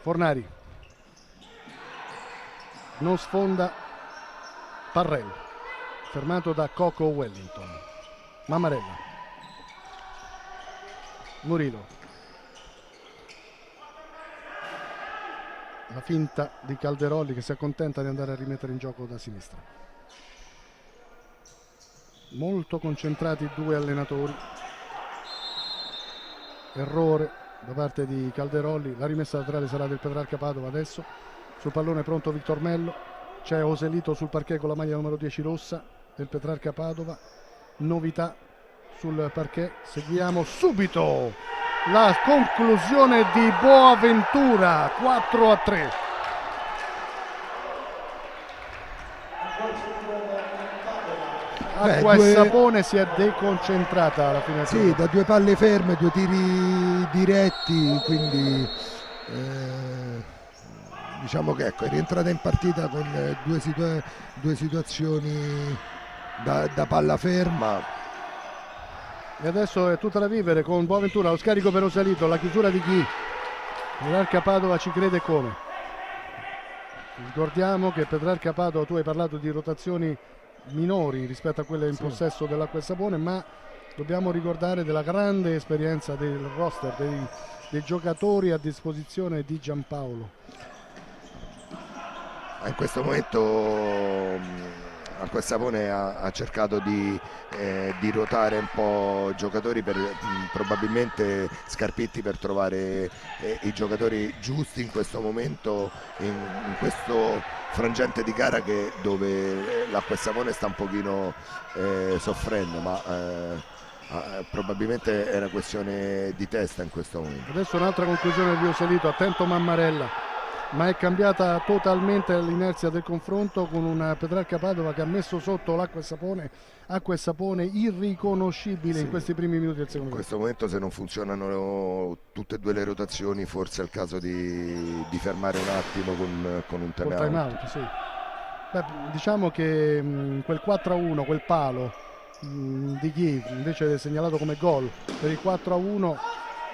Fornari non sfonda Parrella, fermato da Coco Wellington. Mammarella, Murillo, la finta di Calderolli che si accontenta di andare a rimettere in gioco da sinistra. Molto concentrati i due allenatori, errore da parte di Calderolli, la rimessa laterale sarà del Petrarca Padova. Adesso sul pallone pronto Victor Mello, c'è Oselito sul parquet con la maglia numero 10 rossa del Petrarca Padova, novità sul parquet, seguiamo subito la conclusione di Boaventura, 4-3. Acqua e Sapone si è deconcentrata alla fine. Sì, da 2 palle ferme, 2 tiri diretti, quindi diciamo che ecco, è rientrata in partita con due situazioni da palla ferma. E adesso è tutta da vivere con Boaventura, lo scarico per Osalito, la chiusura di chi? Petrarca Padova ci crede come? Ricordiamo che Petrarca Padova, tu hai parlato di rotazioni minori rispetto a quelle in possesso dell'Acqua e Sapone, ma dobbiamo ricordare della grande esperienza del roster, dei giocatori a disposizione di Giampaolo. In questo momento Acqua e Sapone ha cercato di ruotare un po' giocatori, probabilmente Scarpitti, per trovare i giocatori giusti in questo momento, in questo frangente di gara dove l'Acqua e Sapone sta un pochino soffrendo, ma probabilmente è una questione di testa in questo momento. Adesso un'altra conclusione di Oselito, attento Mammarella, ma è cambiata totalmente l'inerzia del confronto con un Petrarca Padova che ha messo sotto l'Acqua e Sapone irriconoscibile in questi primi minuti del secondo tempo. In questo momento, se non funzionano tutte e due le rotazioni, forse è il caso di fermare un attimo con un time out. Sì. Beh, diciamo che quel 4-1, quel palo di chi invece è segnalato come gol per il 4-1,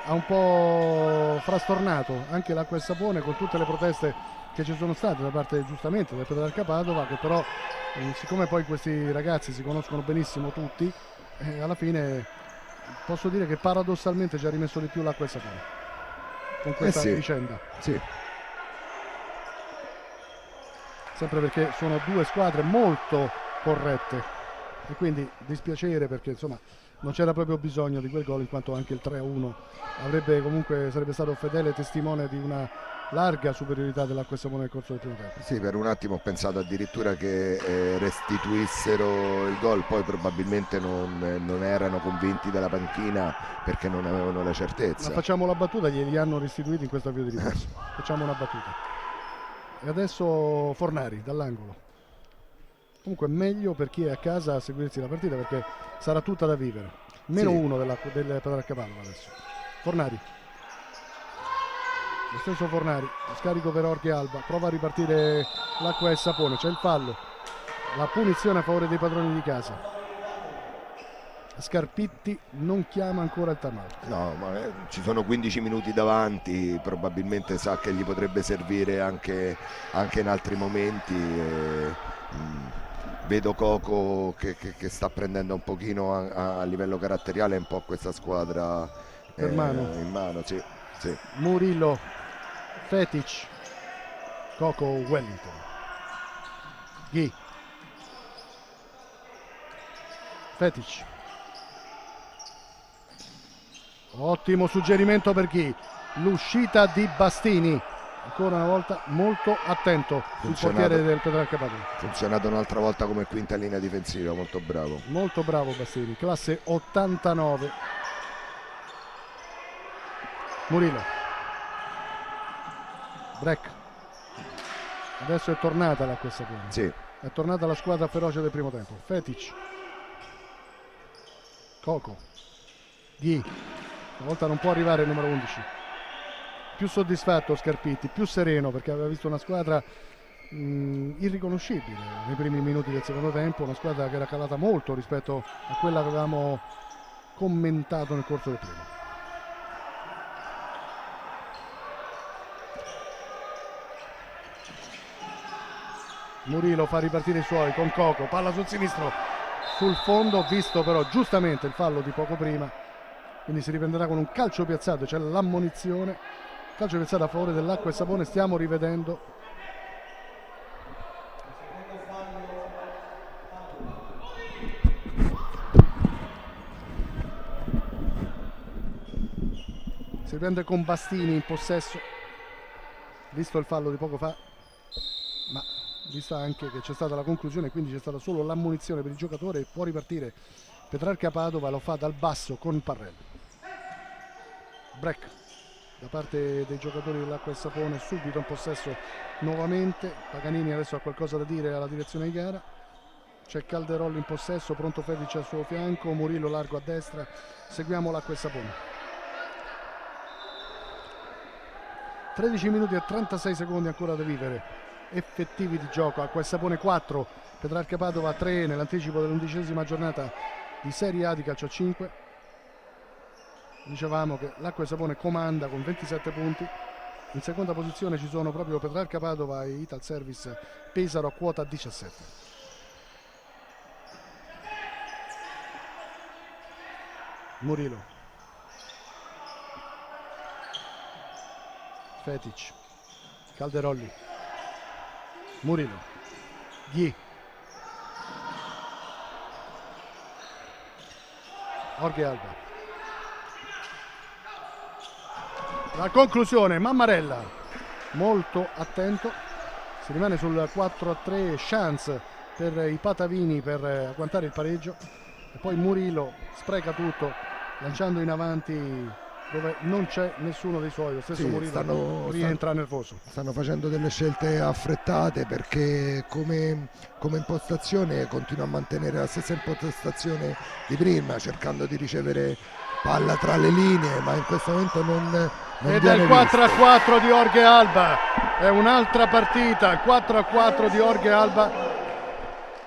ha un po' frastornato anche l'acqua e il sapone con tutte le proteste che ci sono state da parte giustamente del Petrarca Padova, che però siccome poi questi ragazzi si conoscono benissimo tutti, alla fine posso dire che paradossalmente ci ha rimesso di più l'acqua e il sapone con questa vicenda. Sì. Sempre perché sono due squadre molto corrette e quindi dispiacere perché insomma non c'era proprio bisogno di quel gol, in quanto anche il 3-1 sarebbe stato fedele testimone di una larga superiorità dell'acqua e sapone nel corso del primo tempo. Sì, per un attimo ho pensato addirittura che restituissero il gol, poi probabilmente non erano convinti dalla panchina perché non avevano la certezza. Ma facciamo la battuta, glieli hanno restituiti in questo avvio di riposo. Facciamo una battuta. E adesso Fornari dall'angolo. Comunque meglio per chi è a casa a seguirsi la partita perché sarà tutta da vivere. Meno uno del Petrarca Padova adesso. Fornari. Lo stesso Fornari, scarico per Orche Alba, prova a ripartire l'acqua e il sapone, c'è il fallo, la punizione a favore dei padroni di casa. Scarpitti non chiama ancora il timeout. No, ma ci sono 15 minuti davanti, probabilmente sa che gli potrebbe servire anche in altri momenti. Vedo Coco che sta prendendo un pochino a livello caratteriale un po' questa squadra in mano, sì. Murillo, Fetic, Coco, Wellington, Ghi, Fetic, ottimo suggerimento per Ghi, l'uscita di Bastini, ancora una volta molto attento il portiere del Petrarca Padova. Funzionato un'altra volta come quinta linea difensiva, molto bravo. Molto bravo Bastini, classe 89. Murillo, break, adesso è tornata l'acqua e il sapone. Sì. È tornata la squadra feroce del primo tempo. Fetic, Coco, Ghi, stavolta non può arrivare il numero 11. Più soddisfatto Scarpitti, più sereno perché aveva visto una squadra irriconoscibile nei primi minuti del secondo tempo, una squadra che era calata molto rispetto a quella che avevamo commentato nel corso del primo. Murillo fa ripartire i suoi con Coco, palla sul sinistro, sul fondo, visto però giustamente il fallo di poco prima, quindi si riprenderà con un calcio piazzato, c'è l'ammonizione, calcio piazzato a favore dell'acqua e sapone. Stiamo rivedendo si riprende con Bastini in possesso, visto il fallo di poco fa, ma vista anche che c'è stata la conclusione, quindi c'è stata solo l'ammonizione per il giocatore e può ripartire Petrarca Padova, lo fa dal basso con Parrelli. Break da parte dei giocatori dell'acqua e sapone, subito in possesso nuovamente. Paganini adesso ha qualcosa da dire alla direzione di gara, c'è Calderolli in possesso, pronto Fedic al suo fianco, Murillo largo a destra, seguiamo l'acqua e sapone. 13 minuti e 36 secondi ancora da vivere effettivi di gioco. Acqua e sapone 4, Petrarca Padova 3 nell'anticipo dell'11ª giornata di Serie A di calcio a 5. Dicevamo che l'acqua e sapone comanda con 27 punti, in seconda posizione ci sono proprio Petrarca Padova e Ital Service Pesaro a quota 17. Murillo, Fetic, Calderolli, Murillo, Ghi, Orche Alba, la conclusione Mammarella, molto attento, si rimane sul 4-3, chance per i patavini per agguantare il pareggio e poi Murillo spreca tutto lanciando in avanti dove non c'è nessuno dei suoi. Lo stesso Murillo rientra nervoso. Stanno facendo delle scelte affrettate perché come impostazione continua a mantenere la stessa impostazione di prima, cercando di ricevere palla tra le linee, ma in questo momento non ed è il 4-4 di Orche Alba, è un'altra partita, il 4-4 di Orche Alba,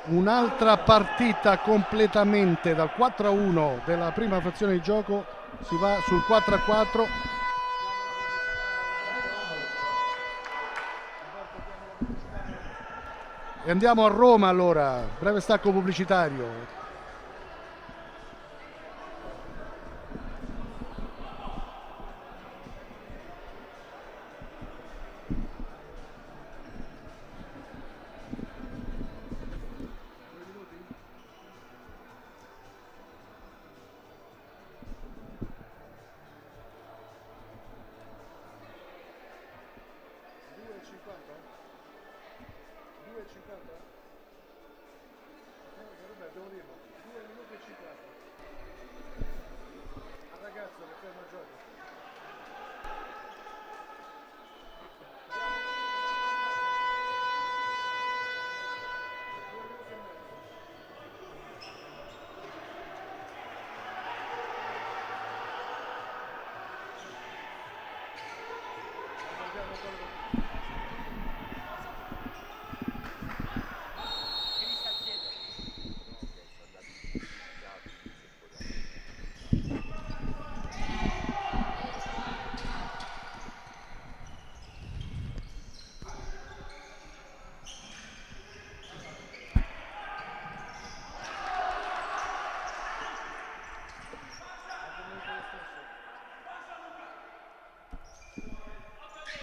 un'altra partita completamente dal 4-1 della prima frazione di gioco Si va sul 4-4. E andiamo a Roma allora, breve stacco pubblicitario.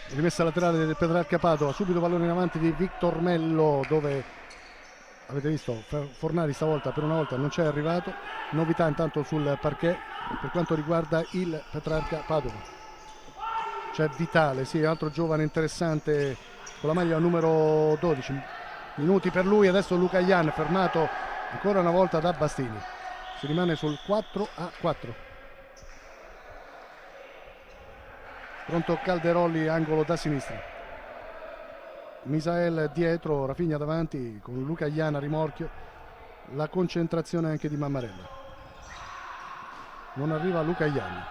Rimessa laterale del Petrarca Padova, subito pallone in avanti di Victor Mello, dove avete visto Fornari stavolta per una volta non c'è arrivato. Novità intanto sul parquet per quanto riguarda il Petrarca Padova. C'è Vitale, sì, altro giovane interessante con la maglia numero 12. Minuti per lui, adesso Luca Ian fermato ancora una volta da Bastini. Si rimane sul 4-4. Pronto Calderolli, angolo da sinistra. Misael dietro, Rafinha davanti con Luca Ian a rimorchio. La concentrazione anche di Mammarella. Non arriva Luca Ian.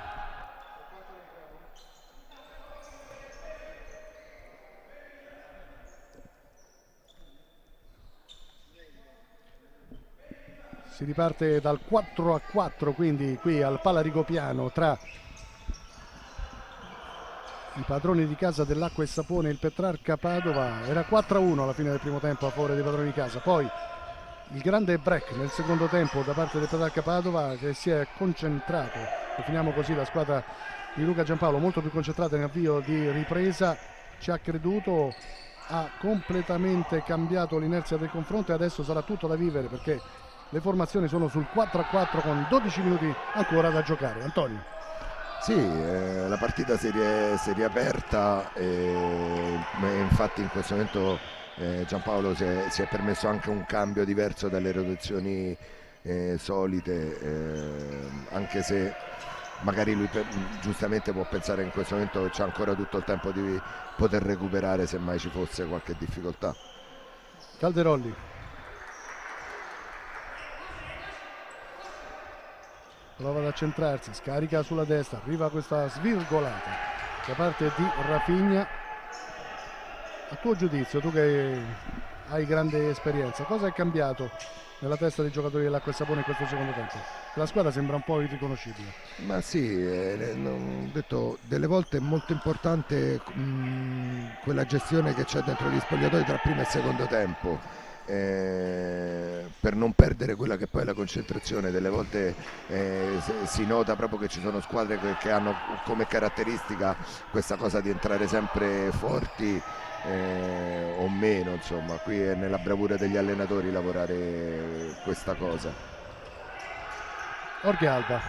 Si riparte dal 4-4, quindi qui al Pala Rigopiano tra i padroni di casa dell'Acqua e Sapone, il Petrarca Padova. Era 4-1 alla fine del primo tempo a favore dei padroni di casa, poi il grande break nel secondo tempo da parte del Petrarca Padova, che si è concentrato, definiamo così la squadra di Luca Giampaolo, molto più concentrata in avvio di ripresa, ci ha creduto, ha completamente cambiato l'inerzia del confronto e adesso sarà tutto da vivere, perché le formazioni sono sul 4-4 con 12 minuti ancora da giocare. Antonio. Sì, la partita si è riaperta e infatti in questo momento Giampaolo si è permesso anche un cambio diverso dalle rotazioni solite, anche se magari lui giustamente può pensare che in questo momento c'è ancora tutto il tempo di poter recuperare se mai ci fosse qualche difficoltà. Calderolli. Prova ad accentrarsi, scarica sulla destra, arriva questa svirgolata da parte di Rafinha. A tuo giudizio, tu che hai grande esperienza, cosa è cambiato nella testa dei giocatori dell'Acqua e Sapone in questo secondo tempo? La squadra sembra un po' irriconoscibile. Ma sì, ho detto, delle volte è molto importante quella gestione che c'è dentro gli spogliatoi tra primo e secondo tempo. Per non perdere quella che poi è la concentrazione. Delle volte si nota proprio che ci sono squadre che hanno come caratteristica questa cosa di entrare sempre forti o meno, insomma qui è nella bravura degli allenatori lavorare questa cosa. Jorge Alba,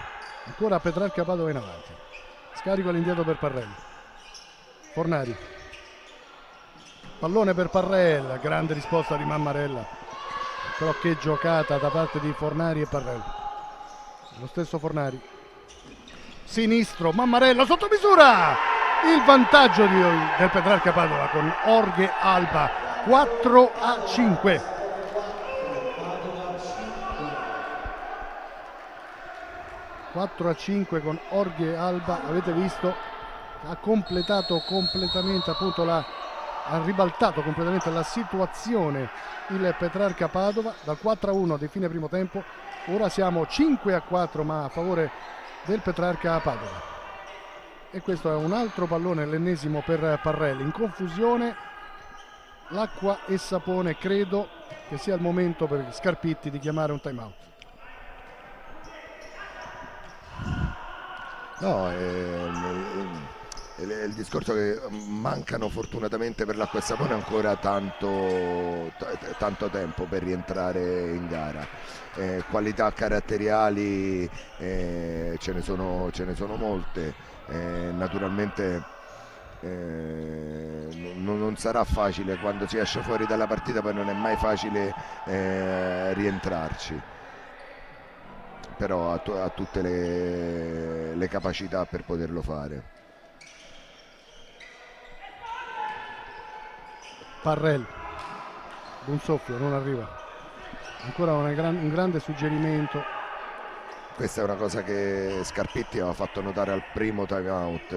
ancora Petrarca Padova in avanti, scarico all'indietro per Parrelli. Fornari, pallone per Parrella, grande risposta di Mammarella, però che giocata da parte di Fornari e Parrella. Lo stesso Fornari, sinistro, Mammarella sotto misura, il vantaggio del Petrarca Padova con Jorge Alba, 4-5. con Jorge Alba, avete visto, ha completato completamente appunto ha ribaltato completamente la situazione il Petrarca Padova dal 4-1 di fine primo tempo. Ora siamo 5-4 ma a favore del Petrarca Padova. E questo è un altro pallone, l'ennesimo per Parrelli. In confusione l'acqua e sapone, credo che sia il momento per Scarpitti di chiamare un time out. No, è il discorso che mancano fortunatamente per l'Acqua e Sapone ancora tanto tempo per rientrare in gara. Qualità caratteriali ce ne sono molte, naturalmente non sarà facile quando si esce fuori dalla partita, poi non è mai facile rientrarci, però ha tutte le capacità per poterlo fare. Parrelli, un soffio, non arriva. Ancora un grande suggerimento. Questa è una cosa che Scarpitti aveva fatto notare al primo time out,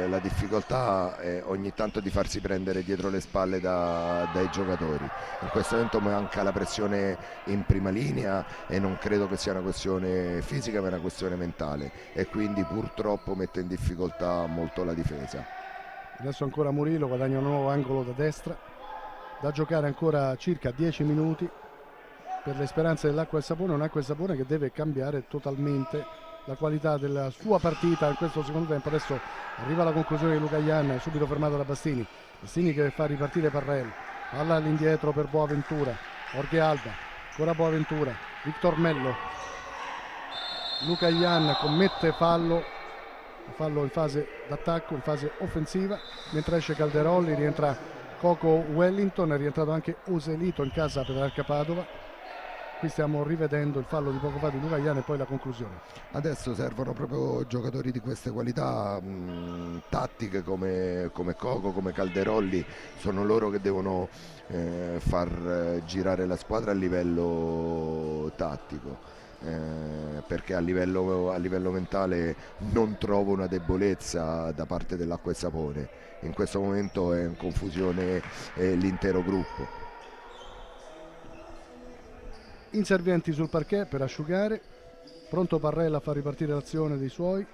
la difficoltà è ogni tanto di farsi prendere dietro le spalle dai giocatori. In questo momento manca la pressione in prima linea e non credo che sia una questione fisica ma una questione mentale, e quindi purtroppo mette in difficoltà molto la difesa. Adesso ancora Murillo guadagna un nuovo angolo da destra, da giocare ancora circa 10 minuti per le speranze dell'Acqua e Sapone, un'Acqua e Sapone che deve cambiare totalmente la qualità della sua partita in questo secondo tempo. Adesso arriva la conclusione di Luca Ian, subito fermato da Bastini che fa ripartire Parrelli, palla all'indietro per Boaventura, Jorge Alba, ancora Boaventura, Victor Mello, Luca Ian commette fallo in fase d'attacco, in fase offensiva, mentre esce Calderolli, rientra Coco Wellington, è rientrato anche Oselito in casa Petrarca Padova. Qui stiamo rivedendo il fallo di poco fa di Luca Ian e poi la conclusione. Adesso servono proprio giocatori di queste qualità tattiche come Coco, come Calderolli, sono loro che devono far girare la squadra a livello tattico. Perché a livello mentale non trovo una debolezza da parte dell'Acqua e Sapone. In questo momento è in confusione l'intero gruppo. Inservienti sul parquet per asciugare, pronto Parrella a far ripartire l'azione dei suoi.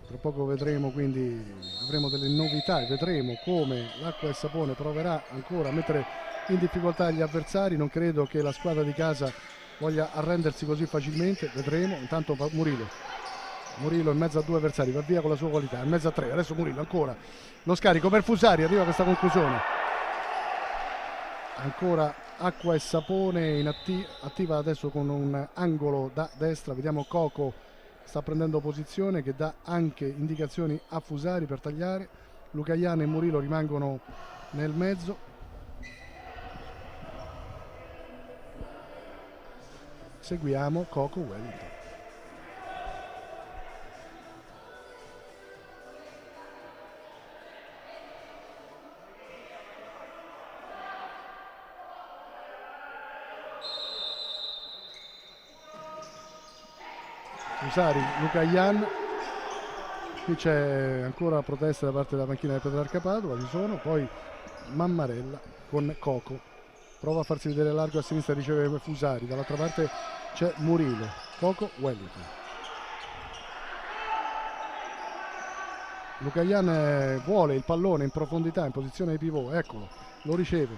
Tra poco vedremo, quindi avremo delle novità e vedremo come l'Acqua e Sapone proverà ancora a mettere in difficoltà gli avversari. Non credo che la squadra di casa voglia arrendersi così facilmente, vedremo. Intanto Murillo in mezzo a due avversari, va via con la sua qualità, in mezzo a tre, adesso Murillo ancora, lo scarico per Fusari, arriva questa conclusione. Ancora Acqua e Sapone attiva adesso con un angolo da destra, vediamo Coco sta prendendo posizione che dà anche indicazioni a Fusari per tagliare. Luca Ian e Murillo rimangono nel mezzo. Seguiamo Coco Wellington. Fusari, Luca Ian, qui c'è ancora protesta da parte della panchina del Petrarca Padova, ci sono, poi Mammarella con Coco, prova a farsi vedere largo a sinistra, riceve Fusari, dall'altra parte c'è Murillo, Coco, Wellington. Luca Ian vuole il pallone in profondità, in posizione di pivot, eccolo, lo riceve,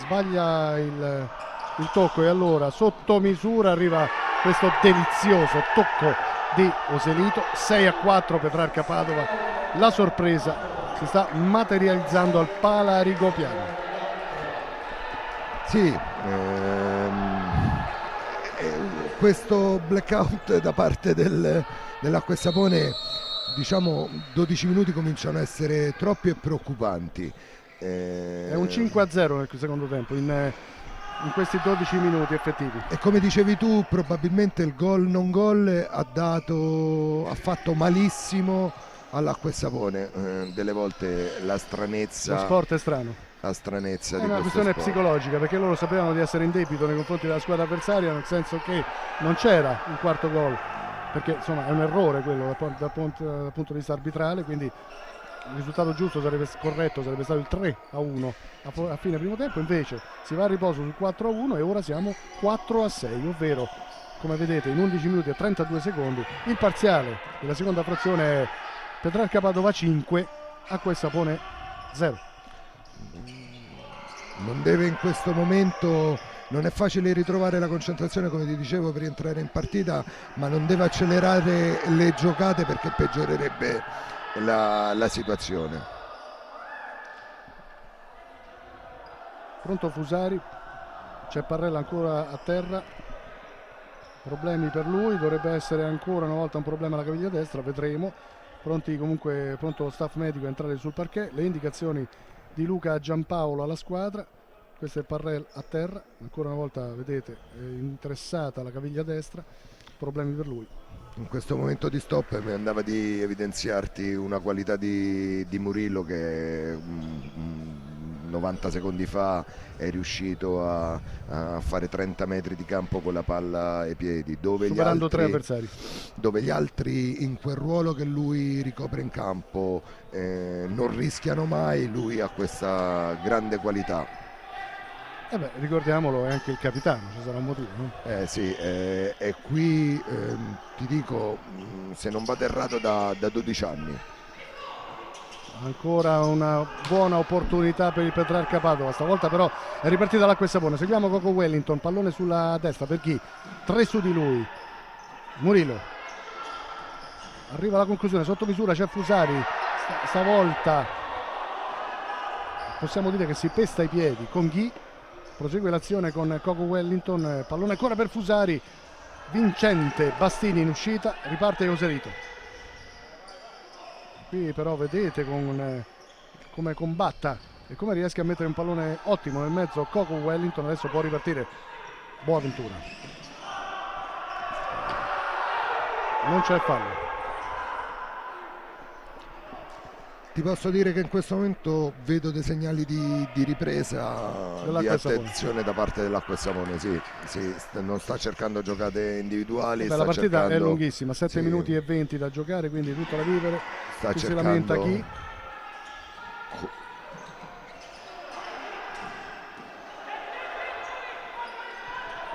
sbaglia il tocco e allora sotto misura arriva questo delizioso tocco di Oselito. 6-4 Petrarca Padova, la sorpresa si sta materializzando al Pala Rigopiano. Sì, questo blackout da parte dell'Acqua e Sapone, diciamo 12 minuti cominciano a essere troppi e preoccupanti. È un 5-0 nel secondo tempo in questi 12 minuti effettivi. E come dicevi tu, probabilmente il gol non gol ha fatto malissimo all'Acqua e Sapone. Delle volte la stranezza, lo sport è strano, la stranezza è di una questo questione sport psicologica, perché loro sapevano di essere in debito nei confronti della squadra avversaria, nel senso che non c'era il quarto gol, perché insomma è un errore quello dal punto di vista arbitrale, quindi il risultato giusto sarebbe stato il 3-1 a fine primo tempo, invece si va a riposo sul 4-1 e ora siamo 4-6, ovvero come vedete in 11 minuti e 32 secondi. Il parziale della seconda frazione è Petrarca Padova 5, Acqua e Sapone 0. Non deve in questo momento, non è facile ritrovare la concentrazione come ti dicevo per entrare in partita, ma non deve accelerare le giocate perché peggiorerebbe la situazione. Pronto Fusari, c'è Parrella ancora a terra, problemi per lui, dovrebbe essere ancora una volta un problema alla caviglia destra, vedremo. Pronti comunque, pronto lo staff medico a entrare sul parquet, le indicazioni di Luca Giampaolo alla squadra. Questo è Parrella a terra, ancora una volta vedete è interessata la caviglia destra, problemi per lui. In questo momento di stop mi andava di evidenziarti una qualità di Murillo che 90 secondi fa è riuscito a fare 30 metri di campo con la palla ai piedi, superando 3 avversari, dove gli altri in quel ruolo che lui ricopre in campo non rischiano mai, lui ha questa grande qualità. Ricordiamolo, è anche il capitano, ci sarà un motivo, no? Sì, e qui ti dico, se non vado errato da 12 anni. Ancora una buona opportunità per il Petrarca Padova, stavolta però è ripartita l'Acqua e Sapone. Seguiamo Coco Wellington, pallone sulla destra per chi? 3 su di lui, Murillo. Arriva alla conclusione, sotto misura c'è Fusari, stavolta possiamo dire che si pesta i piedi con Ghi. Prosegue l'azione con Coco Wellington, pallone ancora per Fusari, vincente Bastini in uscita, riparte Joselito. Qui però vedete come combatta e come riesce a mettere un pallone ottimo nel mezzo Coco Wellington. Adesso può ripartire Boaventura, non c'è fallo. Ti posso dire che in questo momento vedo dei segnali di ripresa, di attenzione da parte dell'Acqua e Sapone, sì, non sta cercando giocate individuali. La partita è lunghissima, 7 minuti e 20 da giocare, quindi tutto da vivere. Si lamenta chi?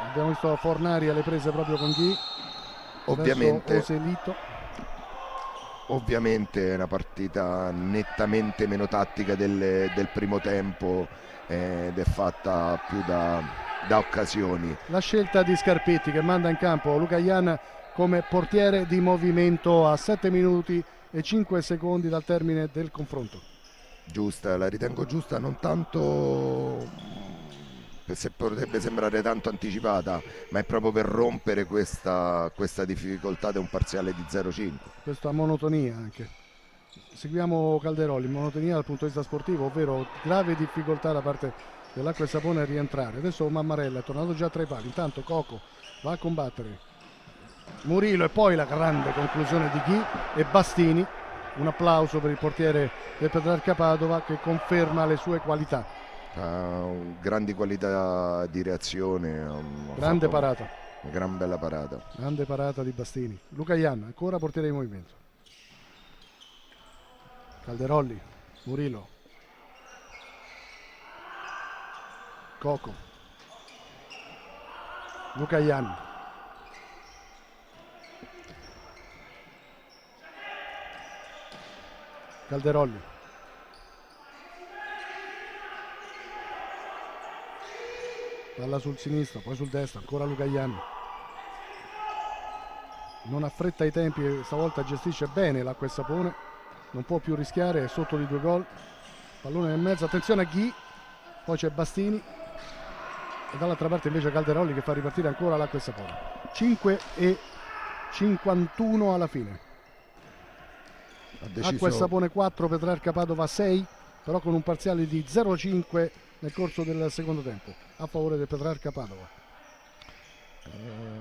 Abbiamo visto Fornari alle prese proprio con chi? Ovviamente è una partita nettamente meno tattica del primo tempo ed è fatta più da occasioni. La scelta di Scarpetti che manda in campo Luca Ian come portiere di movimento a 7 minuti e 5 secondi dal termine del confronto. Giusta, la ritengo giusta, non tanto se potrebbe sembrare tanto anticipata, ma è proprio per rompere questa difficoltà di un parziale di 0-5. Questa monotonia anche. Seguiamo Calderoli, monotonia dal punto di vista sportivo, ovvero grave difficoltà da parte dell'Acqua e Sapone a rientrare. Adesso Mammarella è tornato già tra i pali, intanto Coco va a combattere Murillo e poi la grande conclusione di Ghi e Bastini. Un applauso per il portiere del Petrarca Padova che conferma le sue qualità. Grandi qualità di reazione, grande parata, una gran bella parata, grande parata di Bastini. Luca Ian ancora portiere di movimento, Calderolli, Murillo, Coco, Luca Ian, Calderolli, palla sul sinistro, poi sul destro, ancora Luca Ian. Non affretta i tempi, stavolta gestisce bene l'Acqua e Sapone, non può più rischiare, è sotto di 2 gol. Pallone nel mezzo, attenzione a Ghi, poi c'è Bastini e dall'altra parte invece Calderolli che fa ripartire ancora l'Acqua e Sapone. 5:51 alla fine. Acqua e Sapone 4, Petrarca Padova 6, però con un parziale di 0-5 nel corso del secondo tempo a favore del Petrarca Padova.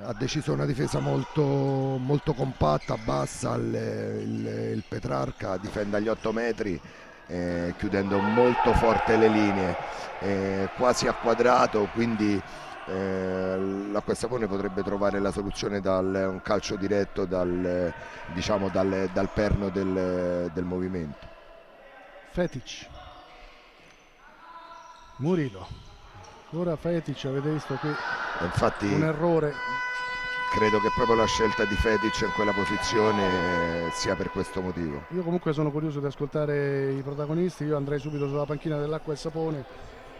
Ha deciso una difesa molto compatta, bassa, il Petrarca difende agli 8 metri, chiudendo molto forte le linee, quasi a quadrato, quindi l'Acqua e Sapone potrebbe trovare la soluzione da un calcio diretto dal perno del movimento. Fetic, Murillo, ora Fetic, avete visto qui infatti un errore credo che proprio la scelta di Fetic in quella posizione sia per questo motivo. Io comunque sono curioso di ascoltare i protagonisti, io andrei subito sulla panchina dell'Acqua e Sapone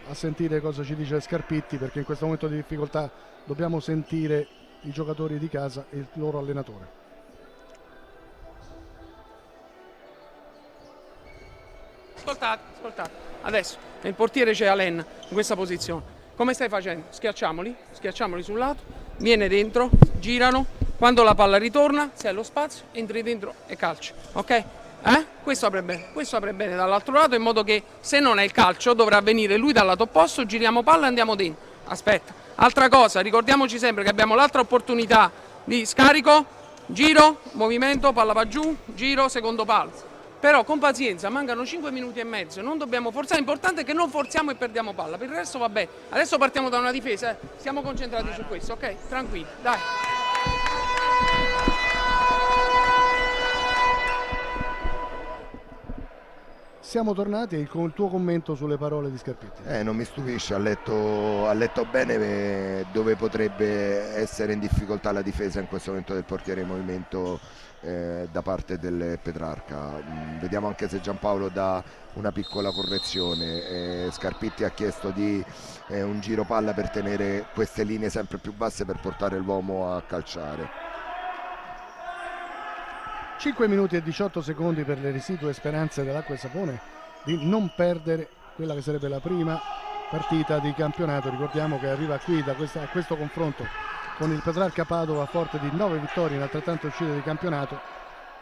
a sentire cosa ci dice Scarpitti, perché in questo momento di difficoltà dobbiamo sentire i giocatori di casa e il loro allenatore. Ascoltate, adesso il portiere c'è Alen in questa posizione. Come stai facendo? Schiacciamoli sul lato, viene dentro, girano, quando la palla ritorna, se hai lo spazio, entri dentro e calci, ok? Questo apre bene dall'altro lato, in modo che se non è il calcio dovrà venire lui dal lato opposto, giriamo palla e andiamo dentro. Aspetta, altra cosa, ricordiamoci sempre che abbiamo l'altra opportunità di scarico, giro, movimento, palla va giù, giro, secondo palo. Però con pazienza, mancano 5 minuti e mezzo, non dobbiamo forzare, l'importante è che non forziamo e perdiamo palla, per il resto va bene. Adesso partiamo da una difesa, siamo concentrati su questo, ok? Tranquilli, dai. Siamo tornati e il tuo commento sulle parole di Scarpitti. Non mi stupisce, ha letto bene dove potrebbe essere in difficoltà la difesa in questo momento del portiere in movimento da parte del Petrarca. Vediamo anche se Giampaolo dà una piccola correzione. Scarpitti ha chiesto di un giro palla per tenere queste linee sempre più basse per portare l'uomo a calciare. 5 minuti e 18 secondi per le residue speranze dell'Acqua e Sapone di non perdere quella che sarebbe la prima partita di campionato. Ricordiamo che arriva qui a questo confronto con il Petrarca Padova forte di 9 vittorie in altrettante uscite di campionato,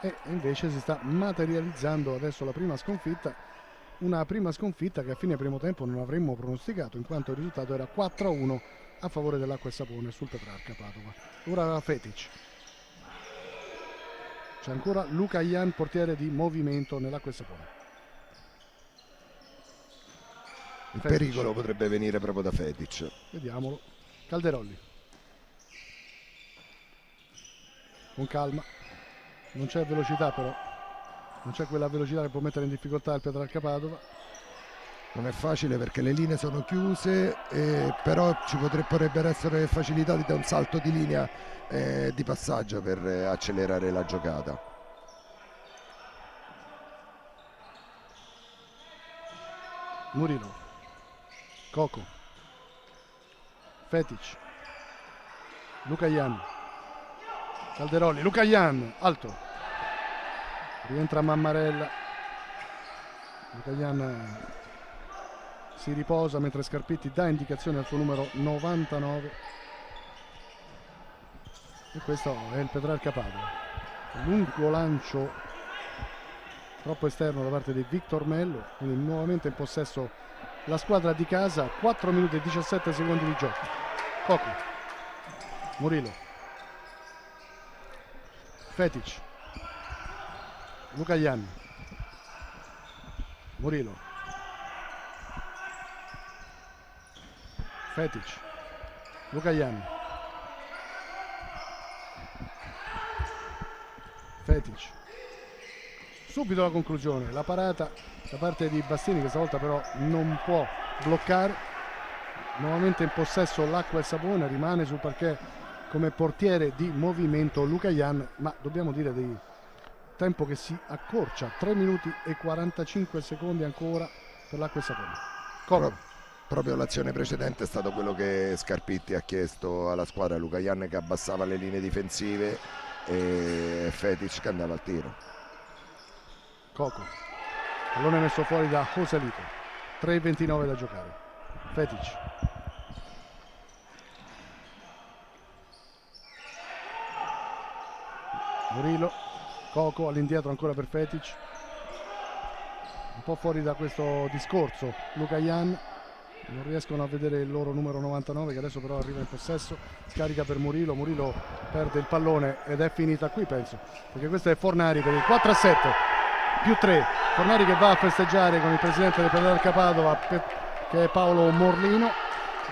e invece si sta materializzando adesso la prima sconfitta, una prima sconfitta che a fine primo tempo non avremmo pronosticato, in quanto il risultato era 4-1 a favore dell'Acqua e Sapone sul Petrarca Padova. Ora Fetic. C'è ancora Luca Ian, portiere di movimento nell'Acqua e Sapone. Il pericolo potrebbe venire proprio da Fetic. Vediamolo. Calderolli. Con calma. Non c'è velocità però. Non c'è quella velocità che può mettere in difficoltà il Petrarca Padova. Non è facile perché le linee sono chiuse, però ci potrebbero essere facilitati da un salto di linea di passaggio per accelerare la giocata. Murilo, Coco, Fetic, Luca Ian, Calderolli, Luca Ian, alto, rientra Mammarella, Luca Ian si riposa mentre Scarpitti dà indicazione al suo numero 99. E questo è il Petrarca Padova. Lungo lancio troppo esterno da parte di Victor Mello, quindi nuovamente in possesso la squadra di casa. 4 minuti e 17 secondi di gioco. Coco, Murilo, Fetic, Luca Ian, Murilo, Fetic, Luca Ian, Fetic. Subito la conclusione, la parata da parte di Bastini, che stavolta però non può bloccare. Nuovamente in possesso l'Acqua e Sapone, rimane sul parquet come portiere di movimento Luca Ian, ma dobbiamo dire di tempo che si accorcia, 3 minuti e 45 secondi ancora per l'Acqua e Sapone. Proprio l'azione precedente è stato quello che Scarpitti ha chiesto alla squadra, Luca Ian che abbassava le linee difensive e Fetic che andava al tiro. Coco, pallone messo fuori da Joselito, 3:29 da giocare. Fetic, Murilo, Coco all'indietro ancora per Fetic, un po' fuori da questo discorso Luca Ian, non riescono a vedere il loro numero 99 che adesso però arriva in possesso, scarica per Murilo, Murilo perde il pallone ed è finita qui penso, perché questo è Fornari per il 4-7 più 3, Fornari che va a festeggiare con il presidente del Petrarca Padova che è Paolo Morlino.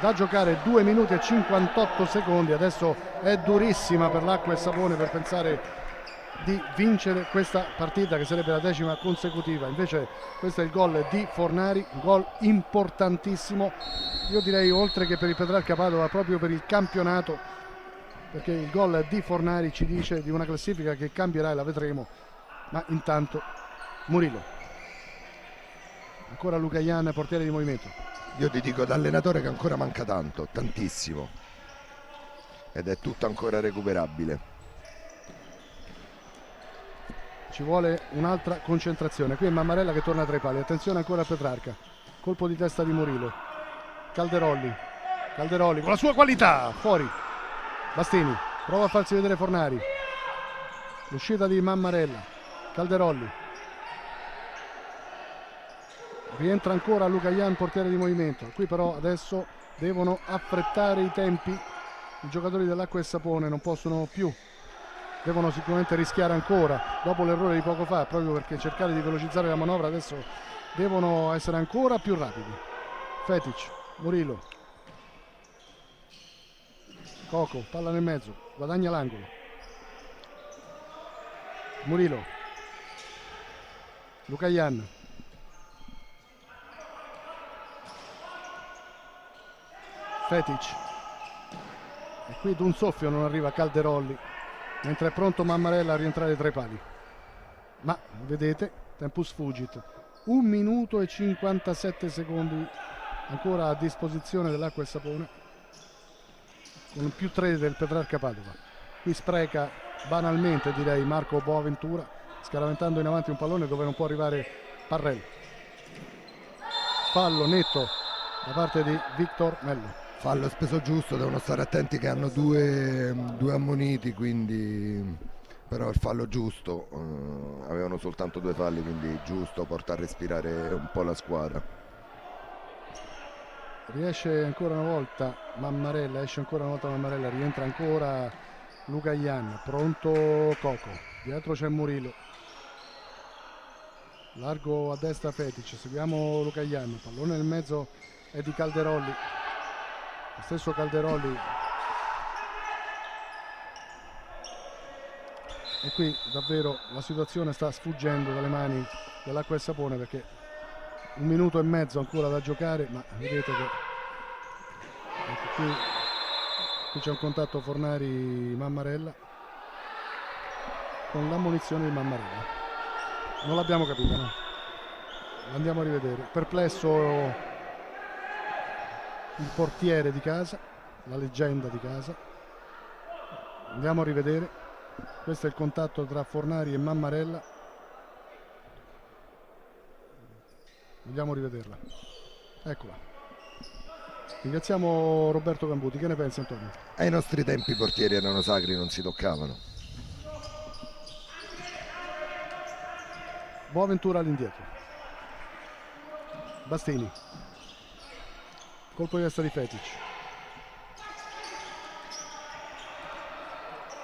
Da giocare 2 minuti e 58 secondi, adesso è durissima per l'Acqua e Sapone per pensare di vincere questa partita che sarebbe la 10ª consecutiva, invece questo è il gol di Fornari, un gol importantissimo, io direi oltre che per il Petrarca Padova proprio per il campionato, perché il gol di Fornari ci dice di una classifica che cambierà e la vedremo, ma intanto Murillo, ancora Lucayan, portiere di movimento. Io ti dico da allenatore che ancora manca tanto, tantissimo, ed è tutto ancora recuperabile. Ci vuole un'altra concentrazione. Qui è Mammarella che torna tra i pali. Attenzione ancora a Petrarca. Colpo di testa di Murillo. Calderolli con la sua qualità. Fuori. Bastini. Prova a farsi vedere Fornari. L'uscita di Mammarella. Calderolli. Rientra ancora Lucayan, portiere di movimento. Qui però adesso devono affrettare i tempi. I giocatori dell'Acqua e Sapone non possono più. Devono sicuramente rischiare ancora dopo l'errore di poco fa, proprio perché cercare di velocizzare la manovra. Adesso devono essere ancora più rapidi. Fetic, Murillo, Coco, palla nel mezzo, guadagna l'angolo. Murillo, Lucayan, Fetic, e qui d'un soffio non arriva Calderolli, mentre è pronto Mammarella a rientrare tra i pali. Ma vedete, tempus fugit, 1 minuto e 57 secondi ancora a disposizione dell'Acqua e Sapone, con più 3 del Petrarca Padova. Qui spreca banalmente, direi, Marco Boaventura, scaraventando in avanti un pallone dove non può arrivare Parrell. Fallo netto da parte di Victor Mello. Fallo speso giusto, devono stare attenti che hanno due ammoniti, quindi però il fallo giusto, avevano soltanto 2 falli, quindi giusto, porta a respirare un po' la squadra. Riesce ancora una volta Mammarella, rientra ancora Lucayan, pronto Coco, dietro c'è Murillo, largo a destra Fetic, seguiamo Lucayan, pallone nel mezzo è di Calderolli, lo stesso Calderolli, e qui davvero la situazione sta sfuggendo dalle mani dell'Acqua e Sapone, perché 1 minuto e mezzo ancora da giocare, ma vedete che ecco qui c'è un contatto Fornari-Mammarella con l'ammonizione di Mammarella. Non l'abbiamo capito, no? Andiamo a rivedere. Perplesso il portiere di casa, la leggenda di casa. Andiamo a rivedere. Questo è il contatto tra Fornari e Mammarella. Vogliamo rivederla. Eccola. Ringraziamo Roberto Cambuti. Che ne pensi, Antonio? Ai nostri tempi i portieri erano sacri, non si toccavano. Boaventura all'indietro. Bastini. Colpo di testa di Fetic.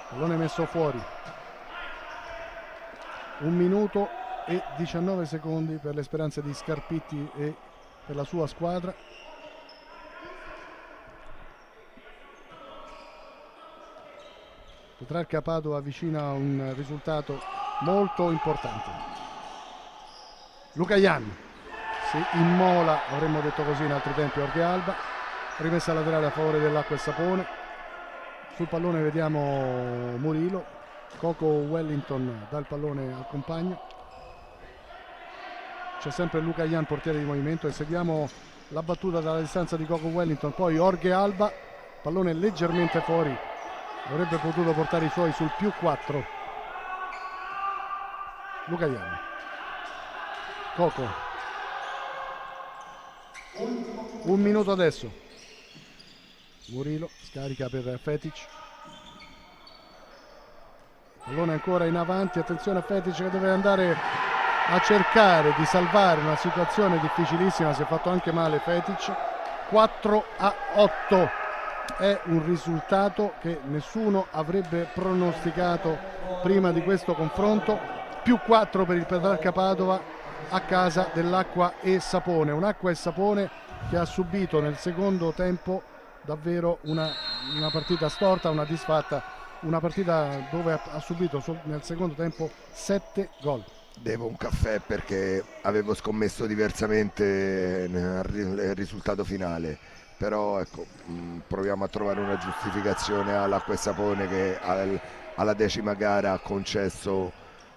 Pallone messo fuori. 1 minuto e 19 secondi per le speranze di Scarpitti e per la sua squadra. Petrarca Padova avvicina un risultato molto importante. Lucayan si immola, avremmo detto così in altri tempi, Jorge Alba. Rimessa laterale a favore dell'Acqua e Sapone. Sul pallone vediamo Murillo. Coco Wellington dà il pallone al compagno. C'è sempre Lucayan, portiere di movimento, e seguiamo la battuta dalla distanza di Coco Wellington. Poi Jorge Alba, pallone leggermente fuori, avrebbe potuto portare i suoi sul più 4. Lucayan, Coco, 1 minuto adesso. Murillo scarica per Fetic, pallone ancora in avanti, attenzione a Fetic che deve andare a cercare di salvare una situazione difficilissima, si è fatto anche male Fetic. 4-8 è un risultato che nessuno avrebbe pronosticato prima di questo confronto. Più 4 per il Petrarca Padova a casa dell'Acqua e Sapone, un'Acqua e Sapone che ha subito nel secondo tempo davvero una partita storta, una disfatta, una partita dove ha subito nel secondo tempo 7 gol. Devo un caffè perché avevo scommesso diversamente nel risultato finale. però ecco, proviamo a trovare una giustificazione all'Acqua e Sapone che alla 10ª gara ha concesso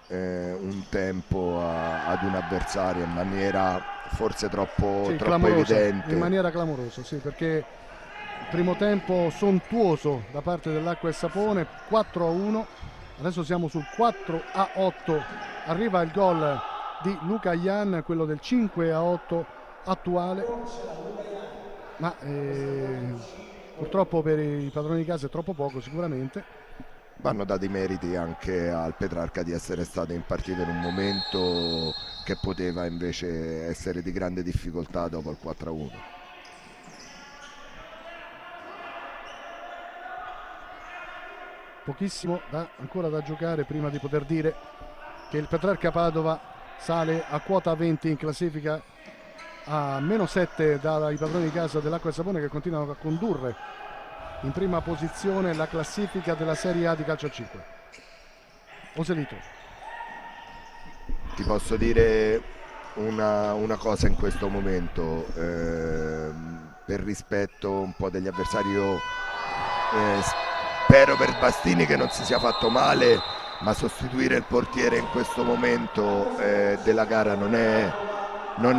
un tempo ad un avversario in maniera forse troppo evidente. In maniera clamorosa, sì, perché primo tempo sontuoso da parte dell'Acqua e Sapone, 4-1, adesso siamo sul 4-8, arriva il gol di Luca Ian, quello del 5-8 attuale, ma purtroppo per i padroni di casa è troppo poco sicuramente. Vanno dati meriti anche al Petrarca di essere stato in partita in un momento che poteva invece essere di grande difficoltà dopo il 4-1. Pochissimo ancora da giocare prima di poter dire che il Petrarca Padova sale a quota 20 in classifica, a -7 dai padroni di casa dell'Acqua e Sapone, che continuano a condurre in prima posizione la classifica della Serie A di calcio a 5. Oselito, ti posso dire una cosa in questo momento, per rispetto un po' degli avversari, io spero per Bastini che non si sia fatto male, ma sostituire il portiere in questo momento della gara non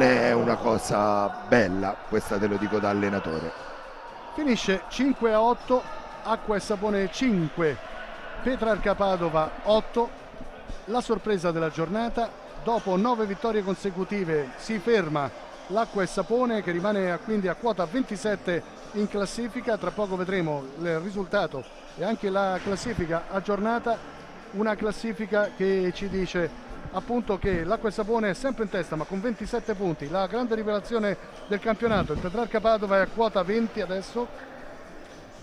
è una cosa bella, questa te lo dico da allenatore. finisce 5-8, Acqua e Sapone 5, Petrarca Padova 8. La sorpresa della giornata: dopo 9 vittorie consecutive si ferma l'Acqua e Sapone, che rimane quindi a quota 27 in classifica. Tra poco vedremo il risultato e anche la classifica aggiornata, una classifica che ci dice appunto che l'Acqua e Sapone è sempre in testa ma con 27 punti. La grande rivelazione del campionato, il Petrarca Padova, è a quota 20 adesso,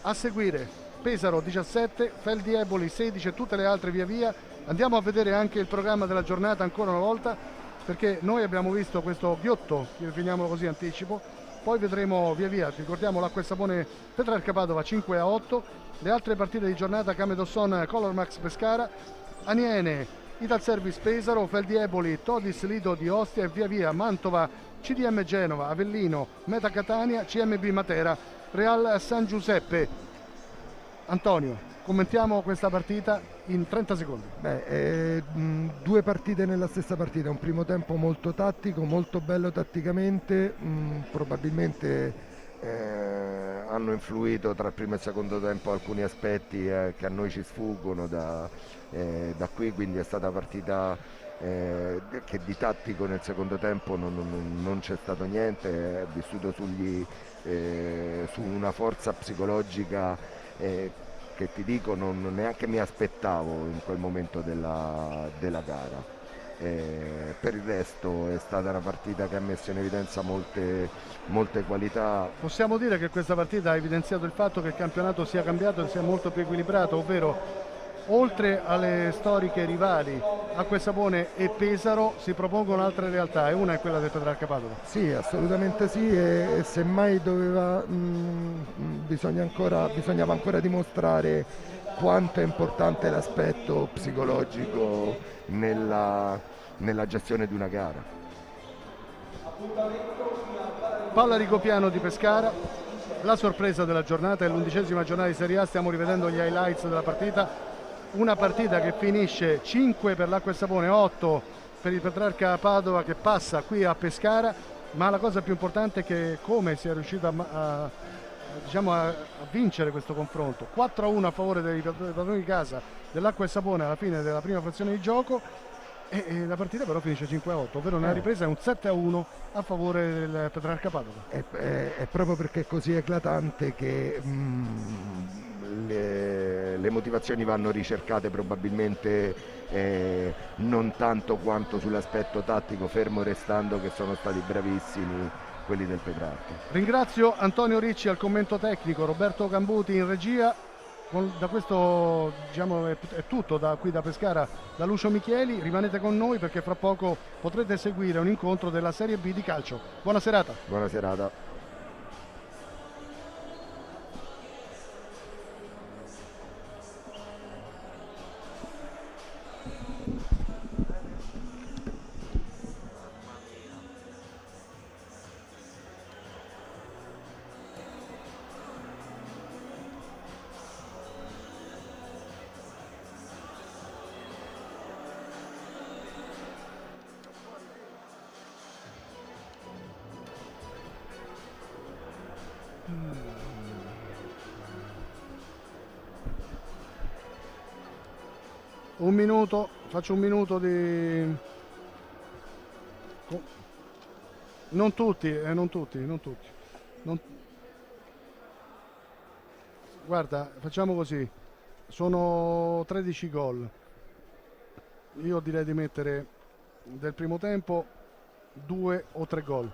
a seguire Pesaro 17, Feldi Eboli 16 e tutte le altre via via. Andiamo a vedere anche il programma della giornata ancora una volta, perché noi abbiamo visto questo ghiotto, definiamolo così, anticipo, poi vedremo via via. Ricordiamo l'Acqua e Sapone Petrarca Padova 5-8, le altre partite di giornata: Camedosson Color Max Pescara, Aniene Italservice Pesaro, Feldi Eboli Todis Lido di Ostia e via via Mantova CDM Genova, Avellino Meta Catania, CMB Matera, Real San Giuseppe. Antonio, commentiamo questa partita in 30 secondi. Due partite nella stessa partita, un primo tempo molto tattico, molto bello tatticamente, probabilmente hanno influito tra il primo e il secondo tempo alcuni aspetti che a noi ci sfuggono da qui, quindi è stata una partita che di tattico nel secondo tempo non c'è stato niente, è vissuto su una forza psicologica che ti dico non neanche mi aspettavo in quel momento della gara. Per il resto è stata una partita che ha messo in evidenza molte qualità. Possiamo dire che questa partita ha evidenziato il fatto che il campionato sia cambiato e sia molto più equilibrato, ovvero oltre alle storiche rivali Acqua e Sapone e Pesaro si propongono altre realtà, e una è quella del Petrarca Padova. Sì, assolutamente sì, e semmai bisognava ancora dimostrare quanto è importante l'aspetto psicologico nella gestione di una gara. Palla Rigopiano di Pescara, la sorpresa della giornata, è l'11ª giornata di Serie A, stiamo rivedendo gli highlights della partita. Una partita che finisce 5 per l'Acqua e Sapone, 8 per il Petrarca Padova, che passa qui a Pescara, ma la cosa più importante è che come si è riuscito a vincere questo confronto. 4-1 a favore dei padroni di casa dell'Acqua e Sapone alla fine della prima frazione di gioco, e la partita però finisce 5-8, ovvero una ripresa, è un 7-1 a favore del Petrarca Padova. È proprio perché è così eclatante che le motivazioni vanno ricercate probabilmente non tanto quanto sull'aspetto tattico, fermo restando che sono stati bravissimi quelli del Petrarca. Ringrazio Antonio Ricci al commento tecnico, Roberto Cambuti in regia. Da questo è tutto da qui da Pescara, da Lucio Michieli. Rimanete con noi perché fra poco potrete seguire un incontro della Serie B di calcio. Buona serata. Buona serata. Un minuto, faccio un minuto di... Non tutti, non tutti. Non- Guarda, facciamo così. Sono 13 gol. Io direi di mettere del primo tempo 2 o 3 gol.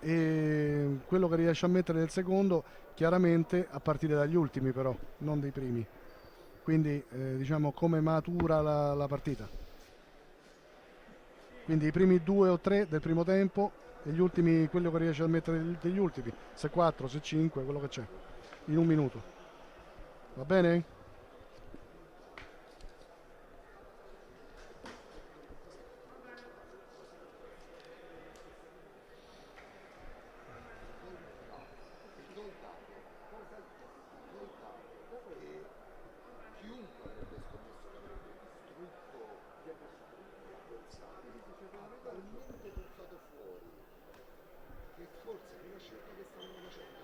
E quello che riesce a mettere del secondo, chiaramente a partire dagli ultimi però, non dei primi. Quindi diciamo come matura la partita. Quindi i primi 2 o 3 del primo tempo e gli ultimi, quello che riesce a mettere degli ultimi, se 4, se 5, quello che c'è, in un minuto. Va bene? Forse quella scelta che stavano facendo